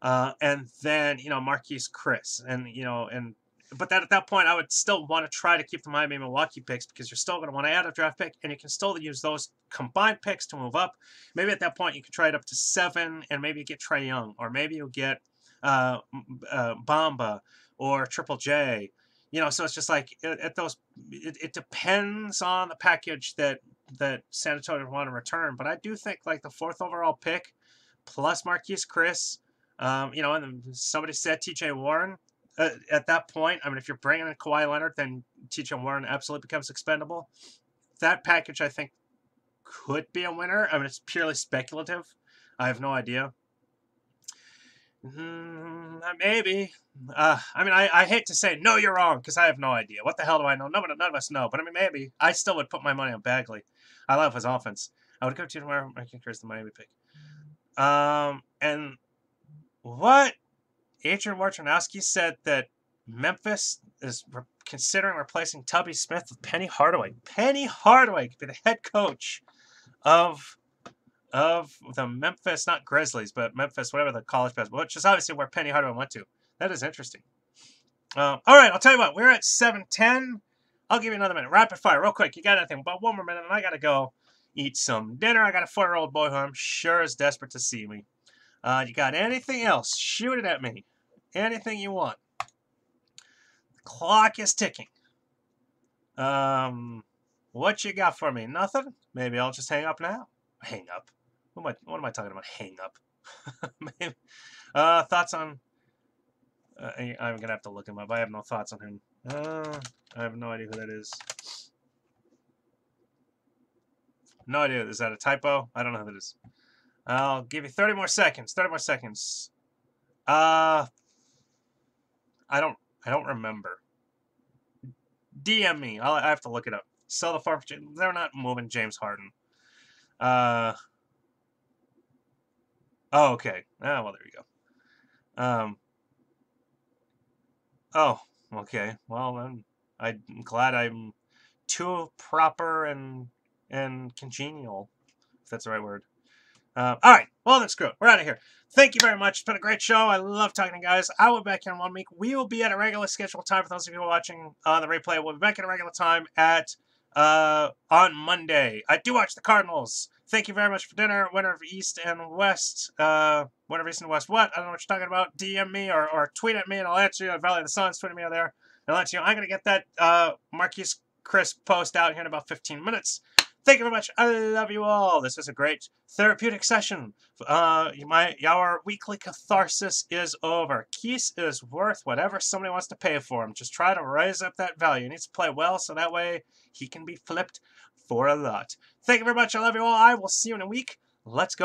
And then, Marquise Chris. But at that point, I would still want to try to keep the Miami Milwaukee picks, because you're still going to want to add a draft pick, and you can still use those combined picks to move up. Maybe at that point, you can trade up to 7, and maybe you get Trae Young, or maybe you'll get Bamba or Triple J. So it's just like it depends on the package that San Antonio want to return. But I do think like the 4th overall pick plus Marquise Chris, and then somebody said TJ Warren. At that point, I mean, if you're bringing in Kawhi Leonard, then TJ Warren absolutely becomes expendable. That package, I think, could be a winner. I mean, it's purely speculative. I have no idea. Maybe. I hate to say, no, you're wrong, because I have no idea. What the hell do I know? None of us know. But, I mean, maybe. I still would put my money on Bagley. I love his offense. I would go to where Marquise Chris the Miami pick. And what? Adrian Wojnarowski said that Memphis is considering replacing Tubby Smith with Penny Hardaway. Penny Hardaway could be the head coach of the Memphis, not Grizzlies, but Memphis, whatever the college basketball, which is obviously where Penny Hardaway went to. That is interesting. All right, I'll tell you what. We're at 7:10. I'll give you another minute. Rapid fire, real quick. You got anything? About 1 more minute, and I got to go eat some dinner. I got a 4-year-old boy who I'm sure is desperate to see me. You got anything else? Shoot it at me. Anything you want. The clock is ticking. What you got for me? Nothing? Maybe I'll just hang up now. Hang up. What am I talking about? Hang up. Maybe. Thoughts on... I'm going to have to look him up. I have no thoughts on him. I have no idea who that is. No idea. Is that a typo? I don't know who that is. I'll give you 30 more seconds. 30 more seconds. I don't remember. DM me. I have to look it up. Sell the farm. They're not moving James Harden. Oh, okay. Ah, well, there you go. Oh, okay. Well, then I'm glad I'm too proper and congenial, if that's the right word. All right. Well, then screw it. We're out of here. Thank you very much. It's been a great show. I love talking to you guys. I will be back here in 1 week. We will be at a regular scheduled time for those of you watching on the replay. We'll be back at a regular time at on Monday. I do watch the Cardinals. Thank you very much for dinner. Winner of East and West. Winner of East and West. What? I don't know what you're talking about. DM me or tweet at me and I'll answer you. Valley of the Sun's tweeting me out there. And I'll let you know. I'm going to get that Marquise Chris post out here in about 15 minutes. Thank you very much. I love you all. This was a great therapeutic session. Our weekly catharsis is over. Keese is worth whatever somebody wants to pay for him. Just try to raise up that value. He needs to play well so that way he can be flipped for a lot. Thank you very much. I love you all. I will see you in a week. Let's go.